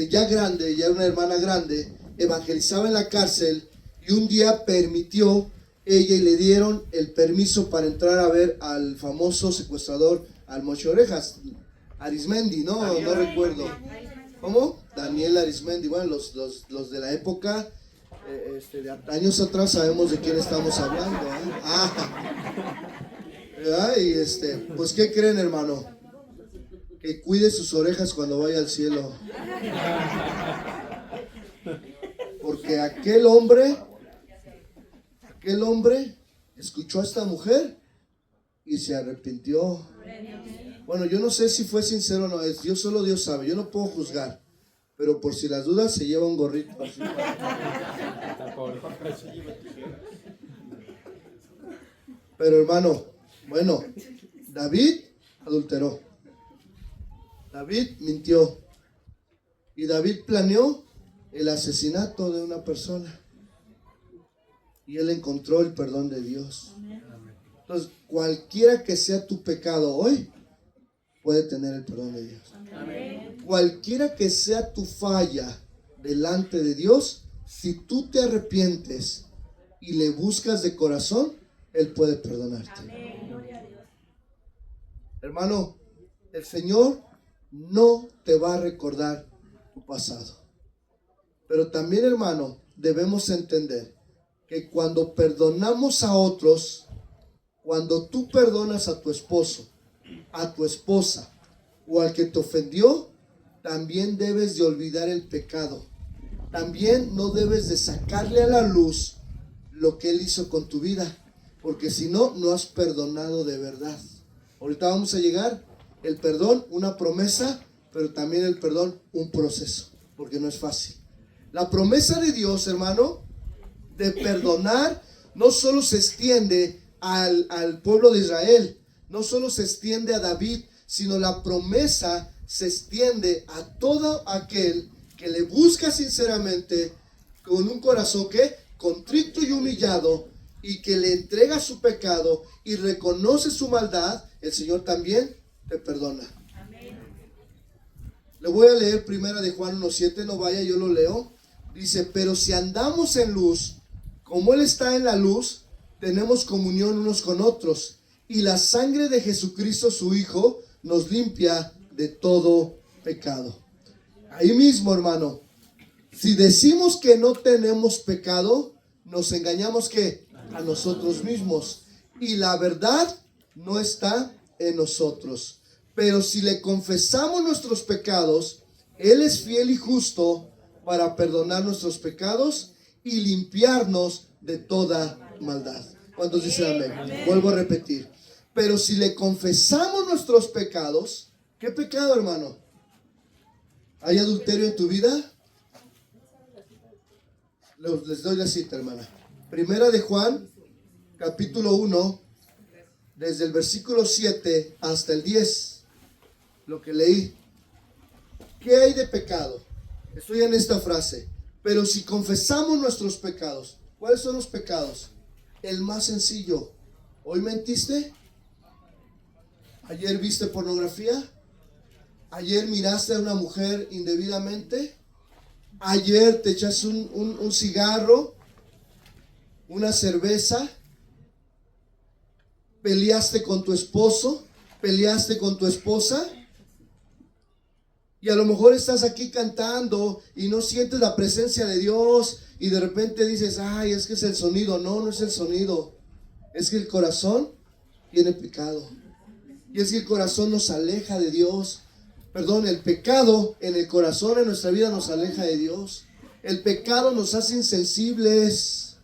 ya grande, ya una hermana grande, evangelizaba en la cárcel, y un día permitió ella y le dieron el permiso para entrar a ver al famoso secuestrador, al Moche Orejas, Arismendi, no recuerdo. ¿Cómo? Daniel Arismendi. Bueno, los de la época, de años atrás, sabemos de quién estamos hablando, ¿verdad? Y pues ¿qué creen, hermano? Que cuide sus orejas cuando vaya al cielo. Porque aquel hombre escuchó a esta mujer y se arrepintió. Bueno, yo no sé si fue sincero o no, solo Dios sabe, yo no puedo juzgar, pero por si las dudas se lleva un gorrito así. Pero hermano, bueno, David adulteró, David mintió, y David planeó el asesinato de una persona, y él encontró el perdón de Dios. Entonces, cualquiera que sea tu pecado hoy, puede tener el perdón de Dios. Amén. Cualquiera que sea tu falla delante de Dios, si tú te arrepientes y le buscas de corazón, Él puede perdonarte. Amén. Gloria a Dios. Hermano, el Señor no te va a recordar tu pasado. Pero también, hermano, debemos entender que cuando perdonamos a otros, cuando tú perdonas a tu esposo, a tu esposa o al que te ofendió, también debes de olvidar el pecado. También no debes de sacarle a la luz lo que él hizo con tu vida, porque si no, no has perdonado de verdad. Ahorita vamos a llegar. El perdón, una promesa, pero también el perdón, un proceso, porque no es fácil. La promesa de Dios, hermano, de perdonar, no solo se extiende al pueblo de Israel, no solo se extiende a David, sino la promesa se extiende a todo aquel que le busca sinceramente, con un corazón que contrito y humillado, y que le entrega su pecado y reconoce su maldad. El Señor también te perdona. Amén. Le voy a leer primera de Juan 1:7, no vaya, yo lo leo. Dice, pero si andamos en luz, como Él está en la luz, tenemos comunión unos con otros, y la sangre de Jesucristo su Hijo nos limpia de todo pecado. Ahí mismo, hermano. Si decimos que no tenemos pecado, nos engañamos ¿qué? A nosotros mismos. Y la verdad no está en nosotros. Pero si le confesamos nuestros pecados, Él es fiel y justo para perdonar nuestros pecados y limpiarnos de toda maldad. ¿Cuántos dicen amén? Vuelvo a repetir. Pero si le confesamos nuestros pecados, ¿qué pecado, hermano? ¿Hay adulterio en tu vida? Les doy la cita, hermana. Primera de Juan, capítulo 1, desde el versículo 7 hasta el 10, lo que leí. ¿Qué hay de pecado? Estoy en esta frase. Pero si confesamos nuestros pecados, ¿cuáles son los pecados? El más sencillo. ¿Hoy mentiste? ¿Ayer viste pornografía? ¿Ayer miraste a una mujer indebidamente? ¿Ayer te echaste un cigarro? ¿Una cerveza? ¿Peleaste con tu esposo? ¿Peleaste con tu esposa? Y a lo mejor estás aquí cantando y no sientes la presencia de Dios y de repente dices, ay, es que es el sonido. No, no es el sonido. Es que el corazón tiene pecado. Y es que el corazón nos aleja de Dios. Perdón, el pecado en el corazón, en nuestra vida, nos aleja de Dios. El pecado nos hace insensibles.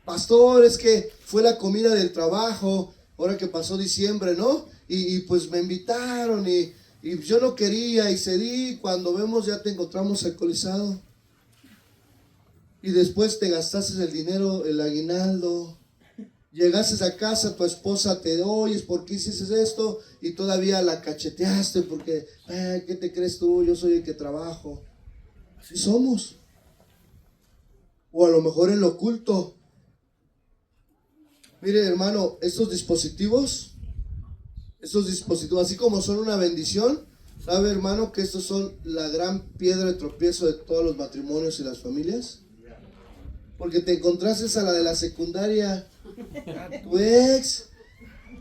Pastor, es que fue la comida del trabajo, ahora que pasó diciembre, ¿no? Y pues me invitaron y yo no quería y cedí. Cuando vemos ya te encontramos alcoholizado. Y después te gastaste el dinero, el aguinaldo. Llegaste a casa, tu esposa te oyes, ¿por qué hiciste esto? Y todavía la cacheteaste porque, ¿qué te crees tú? Yo soy el que trabajo. Así somos. O a lo mejor en lo oculto. Mire, hermano, estos dispositivos, así como son una bendición, ¿sabe, hermano, que estos son la gran piedra de tropiezo de todos los matrimonios y las familias? Porque te encontraste a la de la secundaria, a tu ex,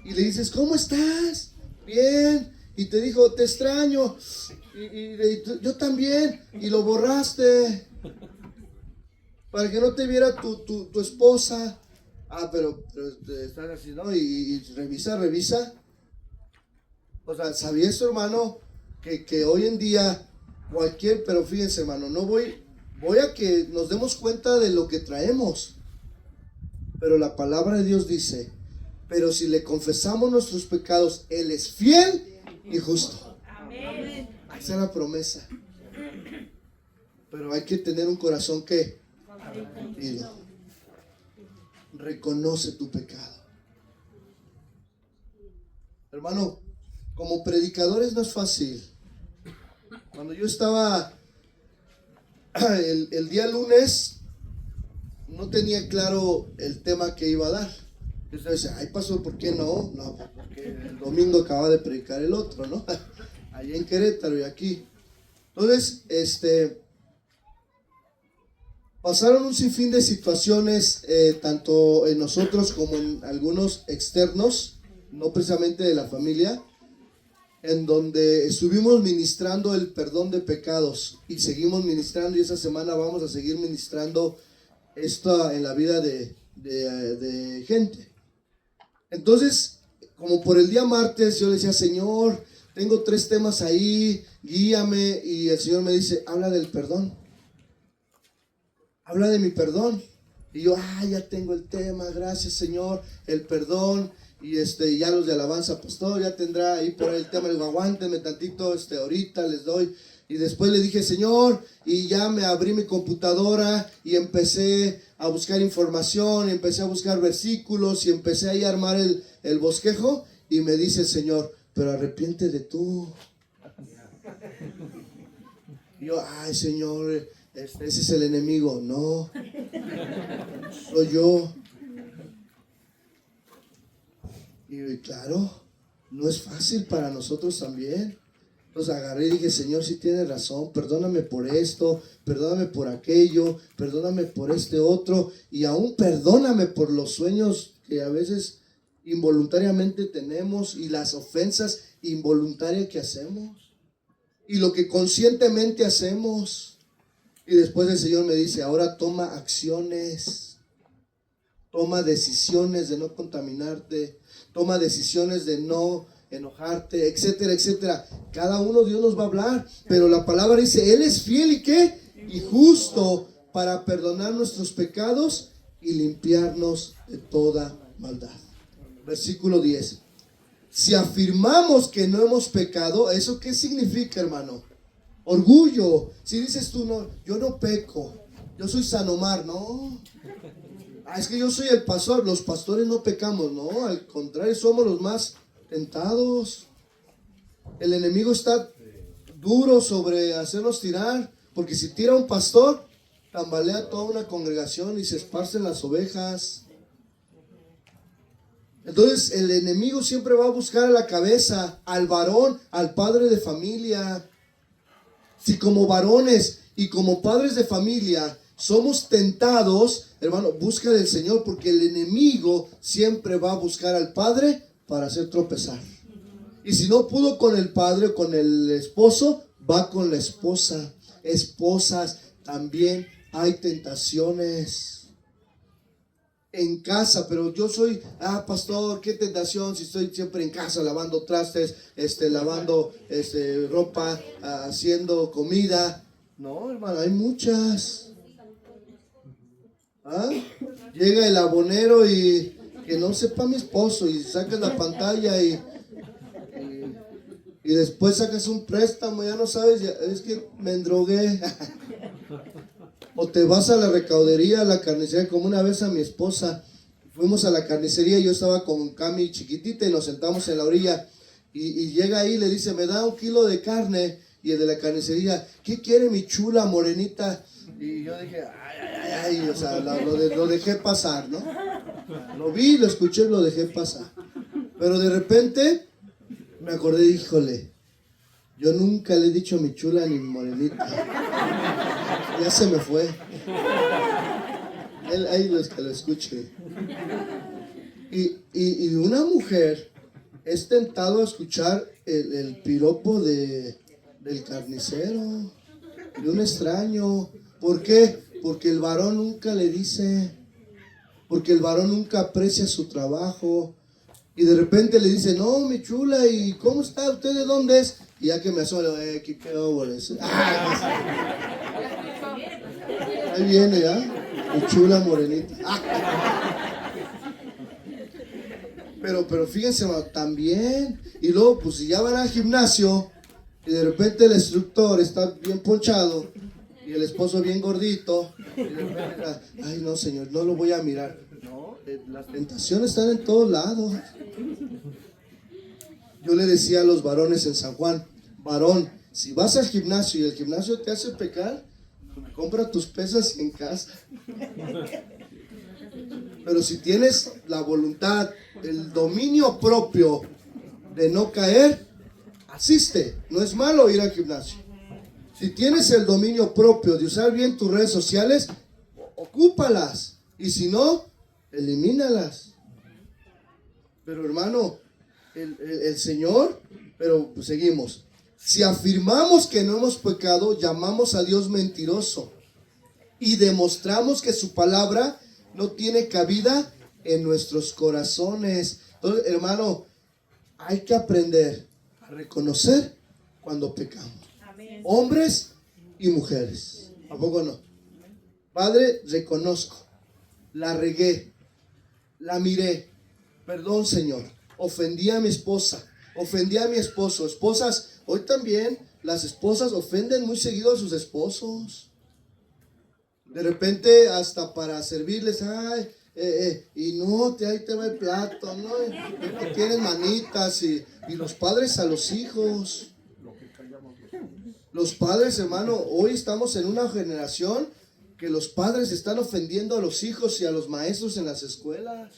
y le dices, ¿cómo estás? Bien. Y te dijo, te extraño. Y yo también. Y lo borraste para que no te viera tu esposa. Pero están así, ¿no? Y revisa. O sea, ¿sabía eso, hermano? Que hoy en día pero fíjense, hermano, voy a que nos demos cuenta de lo que traemos. Pero la palabra de Dios dice, pero si le confesamos nuestros pecados, Él es fiel y justo. Amén. Esa es la promesa. Pero hay que tener un corazón que arrepentido. Reconoce tu pecado. Hermano, como predicadores no es fácil. Cuando yo estaba el día lunes, no tenía claro el tema que iba a dar. Yo decía, ay, pastor, ¿por qué no? No, porque el domingo acaba de predicar el otro, ¿no? Allá en Querétaro y aquí. Entonces, pasaron un sinfín de situaciones, tanto en nosotros como en algunos externos, no precisamente de la familia, en donde estuvimos ministrando el perdón de pecados y seguimos ministrando, y esa semana vamos a seguir ministrando esto en la vida de gente. Entonces, como por el día martes, yo le decía, Señor, tengo 3 temas ahí, guíame, y el Señor me dice, habla del perdón. Habla de mi perdón. Y yo, ya tengo el tema, gracias, Señor, el perdón. Y ya los de alabanza, pastor, ya tendrá ahí por ahí el tema. Le digo, aguántenme tantito, ahorita les doy. Y después le dije, Señor, y ya me abrí mi computadora y empecé a buscar información, y empecé a buscar versículos, y empecé ahí a armar el bosquejo. Y me dice el Señor, pero arrepiéntete tú. Y yo, ay, Señor, ese es el enemigo. No, soy yo. Y claro, no es fácil para nosotros también. Entonces agarré y dije, Señor, sí tienes razón, perdóname por esto, perdóname por aquello, perdóname por este otro, y aún perdóname por los sueños que a veces involuntariamente tenemos y las ofensas involuntarias que hacemos. y lo que conscientemente hacemos. Y después el Señor me dice, ahora toma acciones, toma decisiones de no contaminarte, toma decisiones de no enojarte, etcétera, etcétera. Cada uno Dios nos va a hablar, pero la palabra dice, Él es fiel y ¿qué? Y justo para perdonar nuestros pecados y limpiarnos de toda maldad. Versículo 10. Si afirmamos que no hemos pecado, ¿eso qué significa, hermano? Orgullo. Si dices tú, no, yo no peco, yo soy Sanomar, no. Es que yo soy el pastor, los pastores no pecamos, no, al contrario, somos los más tentados. El enemigo está duro sobre hacernos tirar, porque si tira un pastor, tambalea toda una congregación y se esparcen las ovejas. Entonces el enemigo siempre va a buscar a la cabeza, al varón, al padre de familia. Si como varones y como padres de familia somos tentados, hermano, busca del Señor, porque el enemigo siempre va a buscar al padre para hacer tropezar. Y si no pudo con el padre o con el esposo, va con la esposa. Esposas, también hay tentaciones en casa, pero yo soy, pastor, qué tentación si estoy siempre en casa lavando trastes, lavando ropa, haciendo comida. No, hermano, hay muchas. Llega el abonero y que no sepa mi esposo, y sacas la pantalla y después sacas un préstamo, ya no sabes, es que me endrogué. O te vas a la recaudería, a la carnicería, como una vez a mi esposa. Fuimos a la carnicería, yo estaba con Cami chiquitita y nos sentamos en la orilla. Y llega ahí y le dice, me da 1 kilo de carne. Y el de la carnicería, ¿qué quiere mi chula morenita? Y yo dije, ay, o sea, lo dejé pasar, ¿no? Lo vi, lo escuché, lo dejé pasar. Pero de repente me acordé, híjole, yo nunca le he dicho mi chula ni mi morenita. Ya se me fue. Él ahí que lo escuche. Y una mujer es tentado a escuchar el piropo del carnicero, de un extraño. ¿Por qué? Porque el varón nunca le dice, porque el varón nunca aprecia su trabajo. Y de repente le dice, no, mi chula, ¿y cómo está? ¿Usted de dónde es? Y ya que me asomo, ¿qué óboles? Ahí viene ya, mi chula morenita. Pero fíjense, también. Y luego, pues si ya van al gimnasio y de repente el instructor está bien ponchado y el esposo bien gordito, y de repente, ay no, señor, no lo voy a mirar. No, las tentaciones están en todos lados. Yo le decía a los varones en San Juan, varón, si vas al gimnasio y el gimnasio te hace pecar, compra tus pesas en casa. Pero si tienes la voluntad, el dominio propio de no caer, asiste. No es malo ir al gimnasio. Si tienes el dominio propio de usar bien tus redes sociales, ocúpalas. Y si no, elimínalas. Pero hermano, el Señor, pero pues seguimos. Si afirmamos que no hemos pecado, llamamos a Dios mentiroso y demostramos que su palabra no tiene cabida en nuestros corazones. Entonces, hermano, hay que aprender a reconocer cuando pecamos. Amén. Hombres y mujeres. ¿A poco no? Padre, reconozco, la regué, la miré. Perdón, Señor, ofendí a mi esposa, ofendí a mi esposo. Esposas, hoy también las esposas ofenden muy seguido a sus esposos. De repente hasta para servirles, y no, ahí te va el plato, ¿no? Y tienes manitas y los padres a los hijos. Los padres, hermano, hoy estamos en una generación que los padres están ofendiendo a los hijos y a los maestros en las escuelas.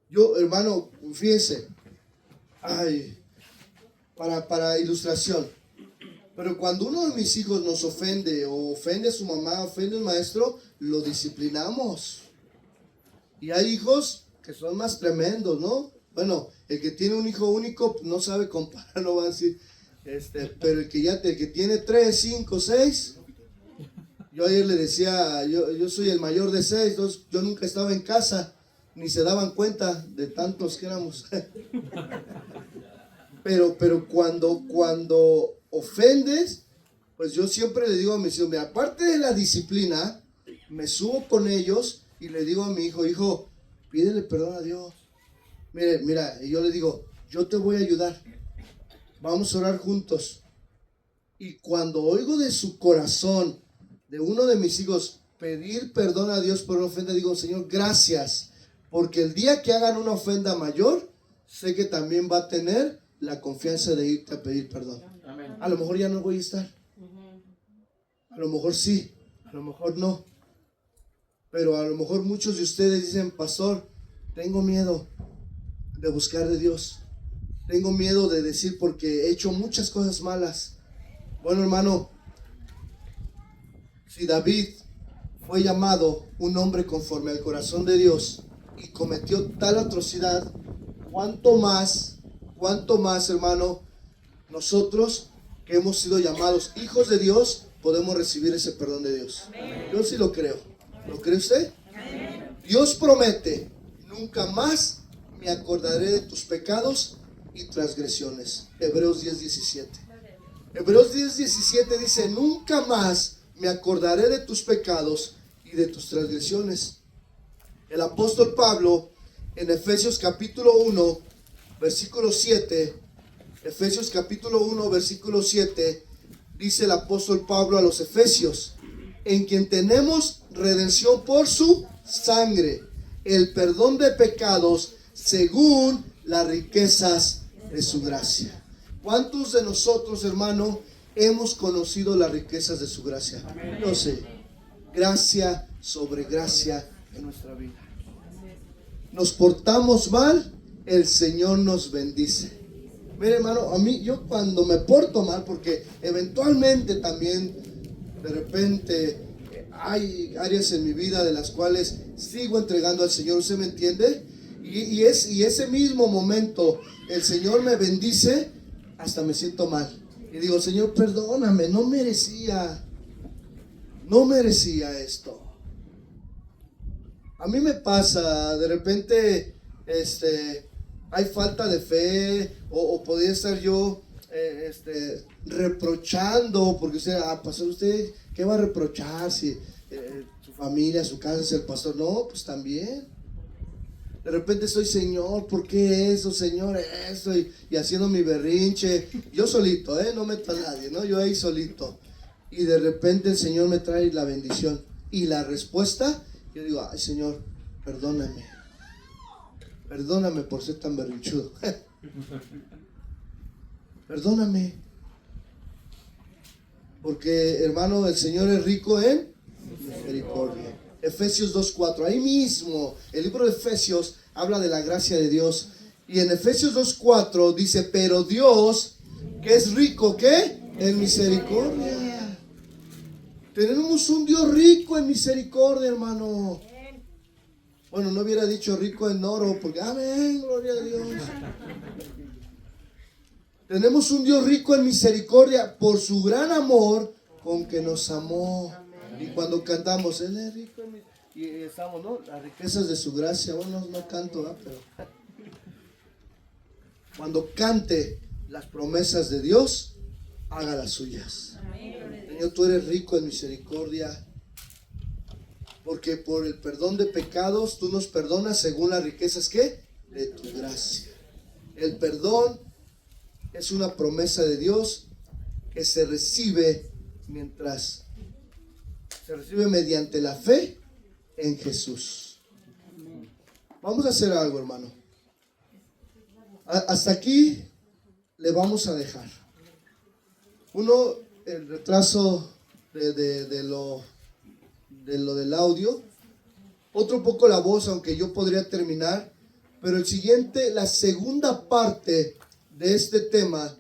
Yo, hermano, fíjense, para ilustración, pero cuando uno de mis hijos nos ofende, o ofende a su mamá, ofende a un maestro, lo disciplinamos. Y hay hijos que son más tremendos, ¿no? Bueno, el que tiene un hijo único no sabe comparar, no va a decir, Pero el que tiene 3, 5, 6, yo ayer le decía, yo soy el mayor de 6, entonces yo nunca estaba en casa, ni se daban cuenta de tantos que éramos. Pero cuando ofendes, pues yo siempre le digo a mis hijos, mira, aparte de la disciplina, me subo con ellos y le digo a mi hijo, hijo, pídele perdón a Dios. Mira, y yo le digo, yo te voy a ayudar, vamos a orar juntos. Y cuando oigo de su corazón, de uno de mis hijos, pedir perdón a Dios por una ofenda, digo, Señor, gracias, porque el día que hagan una ofenda mayor, sé que también va a tener la confianza de irte a pedir perdón. Amén. A lo mejor ya no voy a estar, a lo mejor sí, a lo mejor no, pero a lo mejor muchos de ustedes dicen, pastor, tengo miedo de buscar de Dios, tengo miedo de decir porque he hecho muchas cosas malas. Bueno, hermano, si David fue llamado un hombre conforme al corazón de Dios y cometió tal atrocidad, ¿cuánto más, hermano, nosotros que hemos sido llamados hijos de Dios, podemos recibir ese perdón de Dios? Yo sí lo creo. ¿Lo cree usted? Dios promete, nunca más me acordaré de tus pecados y transgresiones. Hebreos 10:17. Hebreos 10:17 dice, nunca más me acordaré de tus pecados y de tus transgresiones. El apóstol Pablo en Efesios capítulo 1, versículo 7, Efesios capítulo 1, versículo 7, dice el apóstol Pablo a los efesios, en quien tenemos redención por su sangre, el perdón de pecados según las riquezas de su gracia. ¿Cuántos de nosotros, hermano, hemos conocido las riquezas de su gracia? Yo sé, gracia sobre gracia en nuestra vida. Nos portamos mal, el Señor nos bendice. Mire, hermano, a mí, yo cuando me porto mal, porque eventualmente también, de repente, hay áreas en mi vida de las cuales sigo entregando al Señor, ¿usted me entiende? Y ese mismo momento, el Señor me bendice, hasta me siento mal. Y digo, Señor, perdóname, no merecía esto. A mí me pasa, de repente, hay falta de fe, o podría estar yo, reprochando, porque usted, pastor, ¿usted qué va a reprochar si su familia, su casa es el pastor? No, pues también. De repente soy, Señor, ¿por qué eso, Señor, eso? Y haciendo mi berrinche, yo solito, no meto a nadie, ¿no? Yo ahí solito. Y de repente el Señor me trae la bendición. Y la respuesta, yo digo, ay, Señor, perdóname. Perdóname por ser tan berrinchudo. Perdóname. Porque, hermano, el Señor es rico en misericordia. Efesios 2:4, ahí mismo, el libro de Efesios habla de la gracia de Dios. Y en Efesios 2:4 dice, pero Dios, que es rico, ¿qué? En misericordia. Tenemos un Dios rico en misericordia, hermano. Bueno, no hubiera dicho rico en oro, porque amén, gloria a Dios. Tenemos un Dios rico en misericordia por su gran amor con que nos amó. Y cuando cantamos, Él es rico en misericordia, y estamos, ¿no? Las riquezas de su gracia. Bueno, no canto, ¿no? Pero cuando cante las promesas de Dios, haga las suyas. Señor, tú eres rico en misericordia, porque por el perdón de pecados tú nos perdonas según las riquezas, ¿qué? De tu gracia. El perdón es una promesa de Dios que se recibe mediante la fe en Jesús. Vamos a hacer algo, hermano. Hasta aquí le vamos a dejar. Uno, el retraso de lo del audio. Otro poco la voz, aunque yo podría terminar. Pero el siguiente, la segunda parte de este tema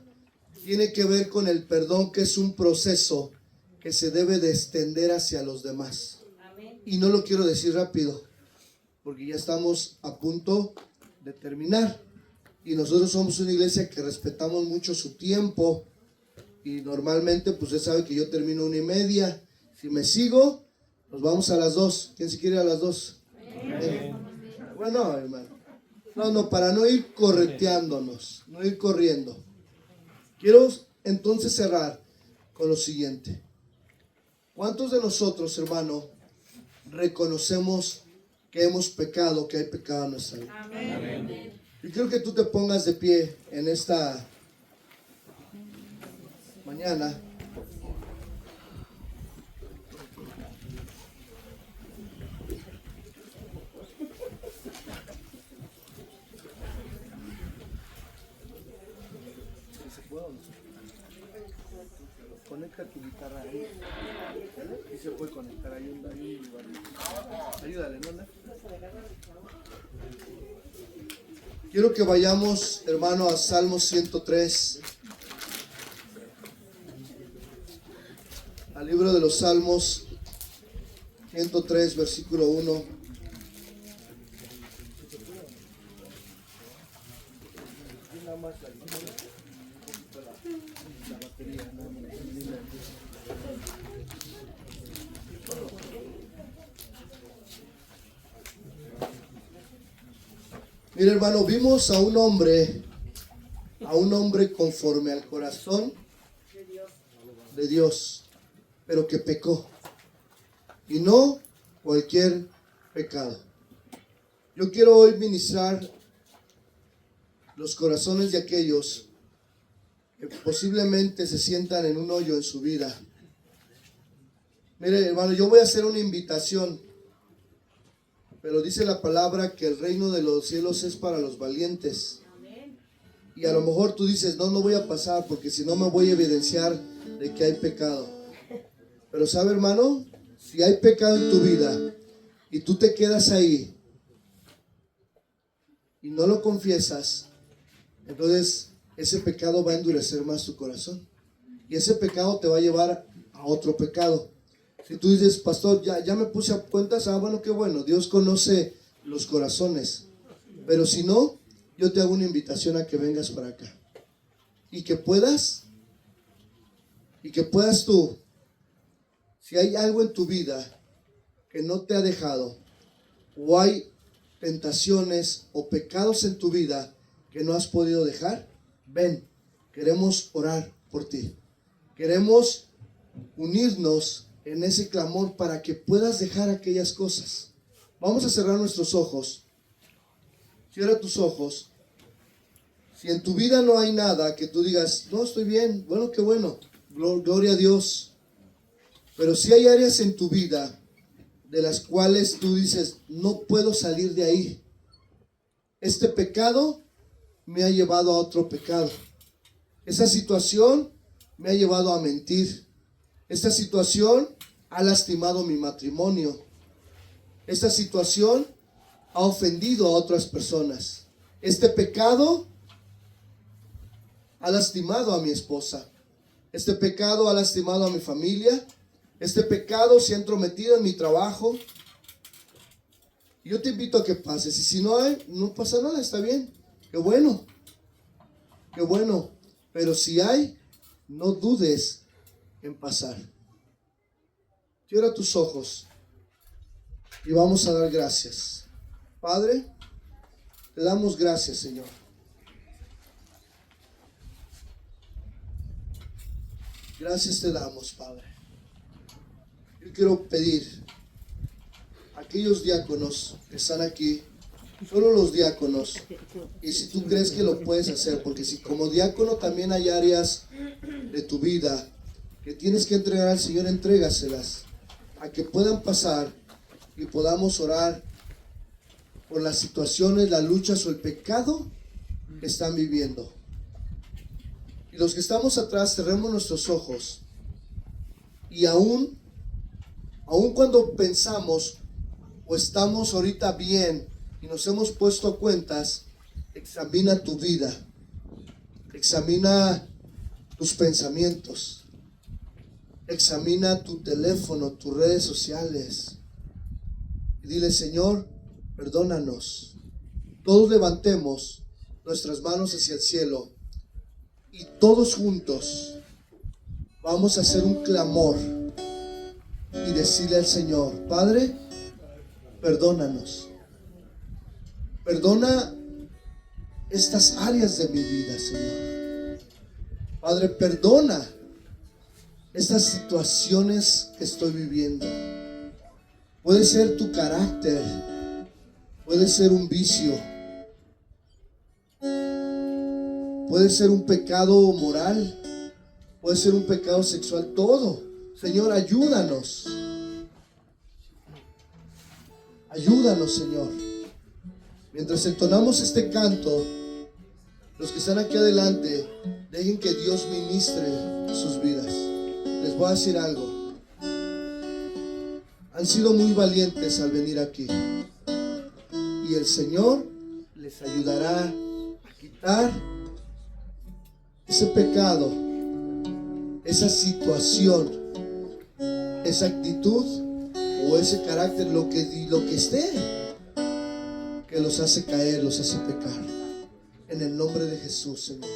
tiene que ver con el perdón, que es un proceso que se debe de extender hacia los demás. Amén. Y no lo quiero decir rápido, porque ya estamos a punto de terminar. Y nosotros somos una iglesia que respetamos mucho su tiempo. Y normalmente, pues usted sabe que yo termino 1:30. Si me sigo, nos vamos a las 2. ¿Quién se quiere ir a las 2? Bueno, hermano. No, para no ir correteándonos, no ir corriendo. Quiero entonces cerrar con lo siguiente. ¿Cuántos de nosotros, hermano, reconocemos que hemos pecado, que hay pecado en nuestra vida? Amén. Yo quiero que tú te pongas de pie en esta mañana. Conecta tu guitarra ahí. ¿Vale? Y se puede conectar ahí un lugar. Ayúdale, ¿no? Quiero que vayamos, hermano, a Salmo 103. Al libro de los Salmos 103, versículo 1. Mira, hermano, vimos a un hombre conforme al corazón de Dios, pero que pecó, y no cualquier pecado. Yo quiero hoy ministrar los corazones de aquellos que posiblemente se sientan en un hoyo en su vida. Mire, hermano, yo voy a hacer una invitación, pero dice la palabra que el reino de los cielos es para los valientes. Y a lo mejor tú dices, no voy a pasar porque si no me voy a evidenciar de que hay pecado. Pero sabe, hermano, si hay pecado en tu vida y tú te quedas ahí y no lo confiesas, entonces ese pecado va a endurecer más tu corazón. Y ese pecado te va a llevar a otro pecado. Si tú dices, pastor, ya me puse a cuentas, bueno, qué bueno, Dios conoce los corazones. Pero si no, yo te hago una invitación a que vengas para acá. Y que puedas tú, si hay algo en tu vida que no te ha dejado, o hay tentaciones o pecados en tu vida que no has podido dejar, ven, queremos orar por ti. Queremos unirnos en ese clamor para que puedas dejar aquellas cosas. Vamos a cerrar nuestros ojos. Cierra tus ojos. Si en tu vida no hay nada que tú digas, no, estoy bien, bueno, qué bueno, gloria a Dios. Pero si hay áreas en tu vida de las cuales tú dices, no puedo salir de ahí. Este pecado me ha llevado a otro pecado. Esa situación me ha llevado a mentir. Esta situación ha lastimado mi matrimonio. Esta situación ha ofendido a otras personas. Este pecado ha lastimado a mi esposa. Este pecado ha lastimado a mi familia. Este pecado se ha entrometido en mi trabajo. Yo te invito a que pases. Y si no hay, no pasa nada, está bien. Qué bueno. Qué bueno. Pero si hay, no dudes en pasar. Cierra tus ojos y vamos a dar gracias. Padre, te damos gracias, Señor. Gracias te damos, Padre. Yo quiero pedir a aquellos diáconos que están aquí, solo los diáconos, y si tú crees que lo puedes hacer, porque si como diácono también hay áreas de tu vida que tienes que entregar al Señor, entrégaselas, a que puedan pasar y podamos orar por las situaciones, las luchas o el pecado que están viviendo. Y los que estamos atrás, cerremos nuestros ojos y aún cuando pensamos o estamos ahorita bien y nos hemos puesto a cuentas, examina tu vida, examina tus pensamientos, examina tu teléfono, tus redes sociales y dile, Señor, perdónanos. Todos levantemos nuestras manos hacia el cielo y todos juntos vamos a hacer un clamor y decirle al Señor: Padre, perdónanos. Perdona estas áreas de mi vida, Señor. Padre, perdona estas situaciones que estoy viviendo. Puede ser tu carácter, puede ser un vicio, puede ser un pecado moral, puede ser un pecado sexual, todo. Señor, ayúdanos. Ayúdanos, Señor. Mientras entonamos este canto, los que están aquí adelante, dejen que Dios ministre sus vidas. Les voy a decir algo. Han sido muy valientes al venir aquí. Y el Señor les ayudará a quitar ese pecado, esa situación, esa actitud o ese carácter, lo que esté, que los hace caer, los hace pecar. En el nombre de Jesús, Señor.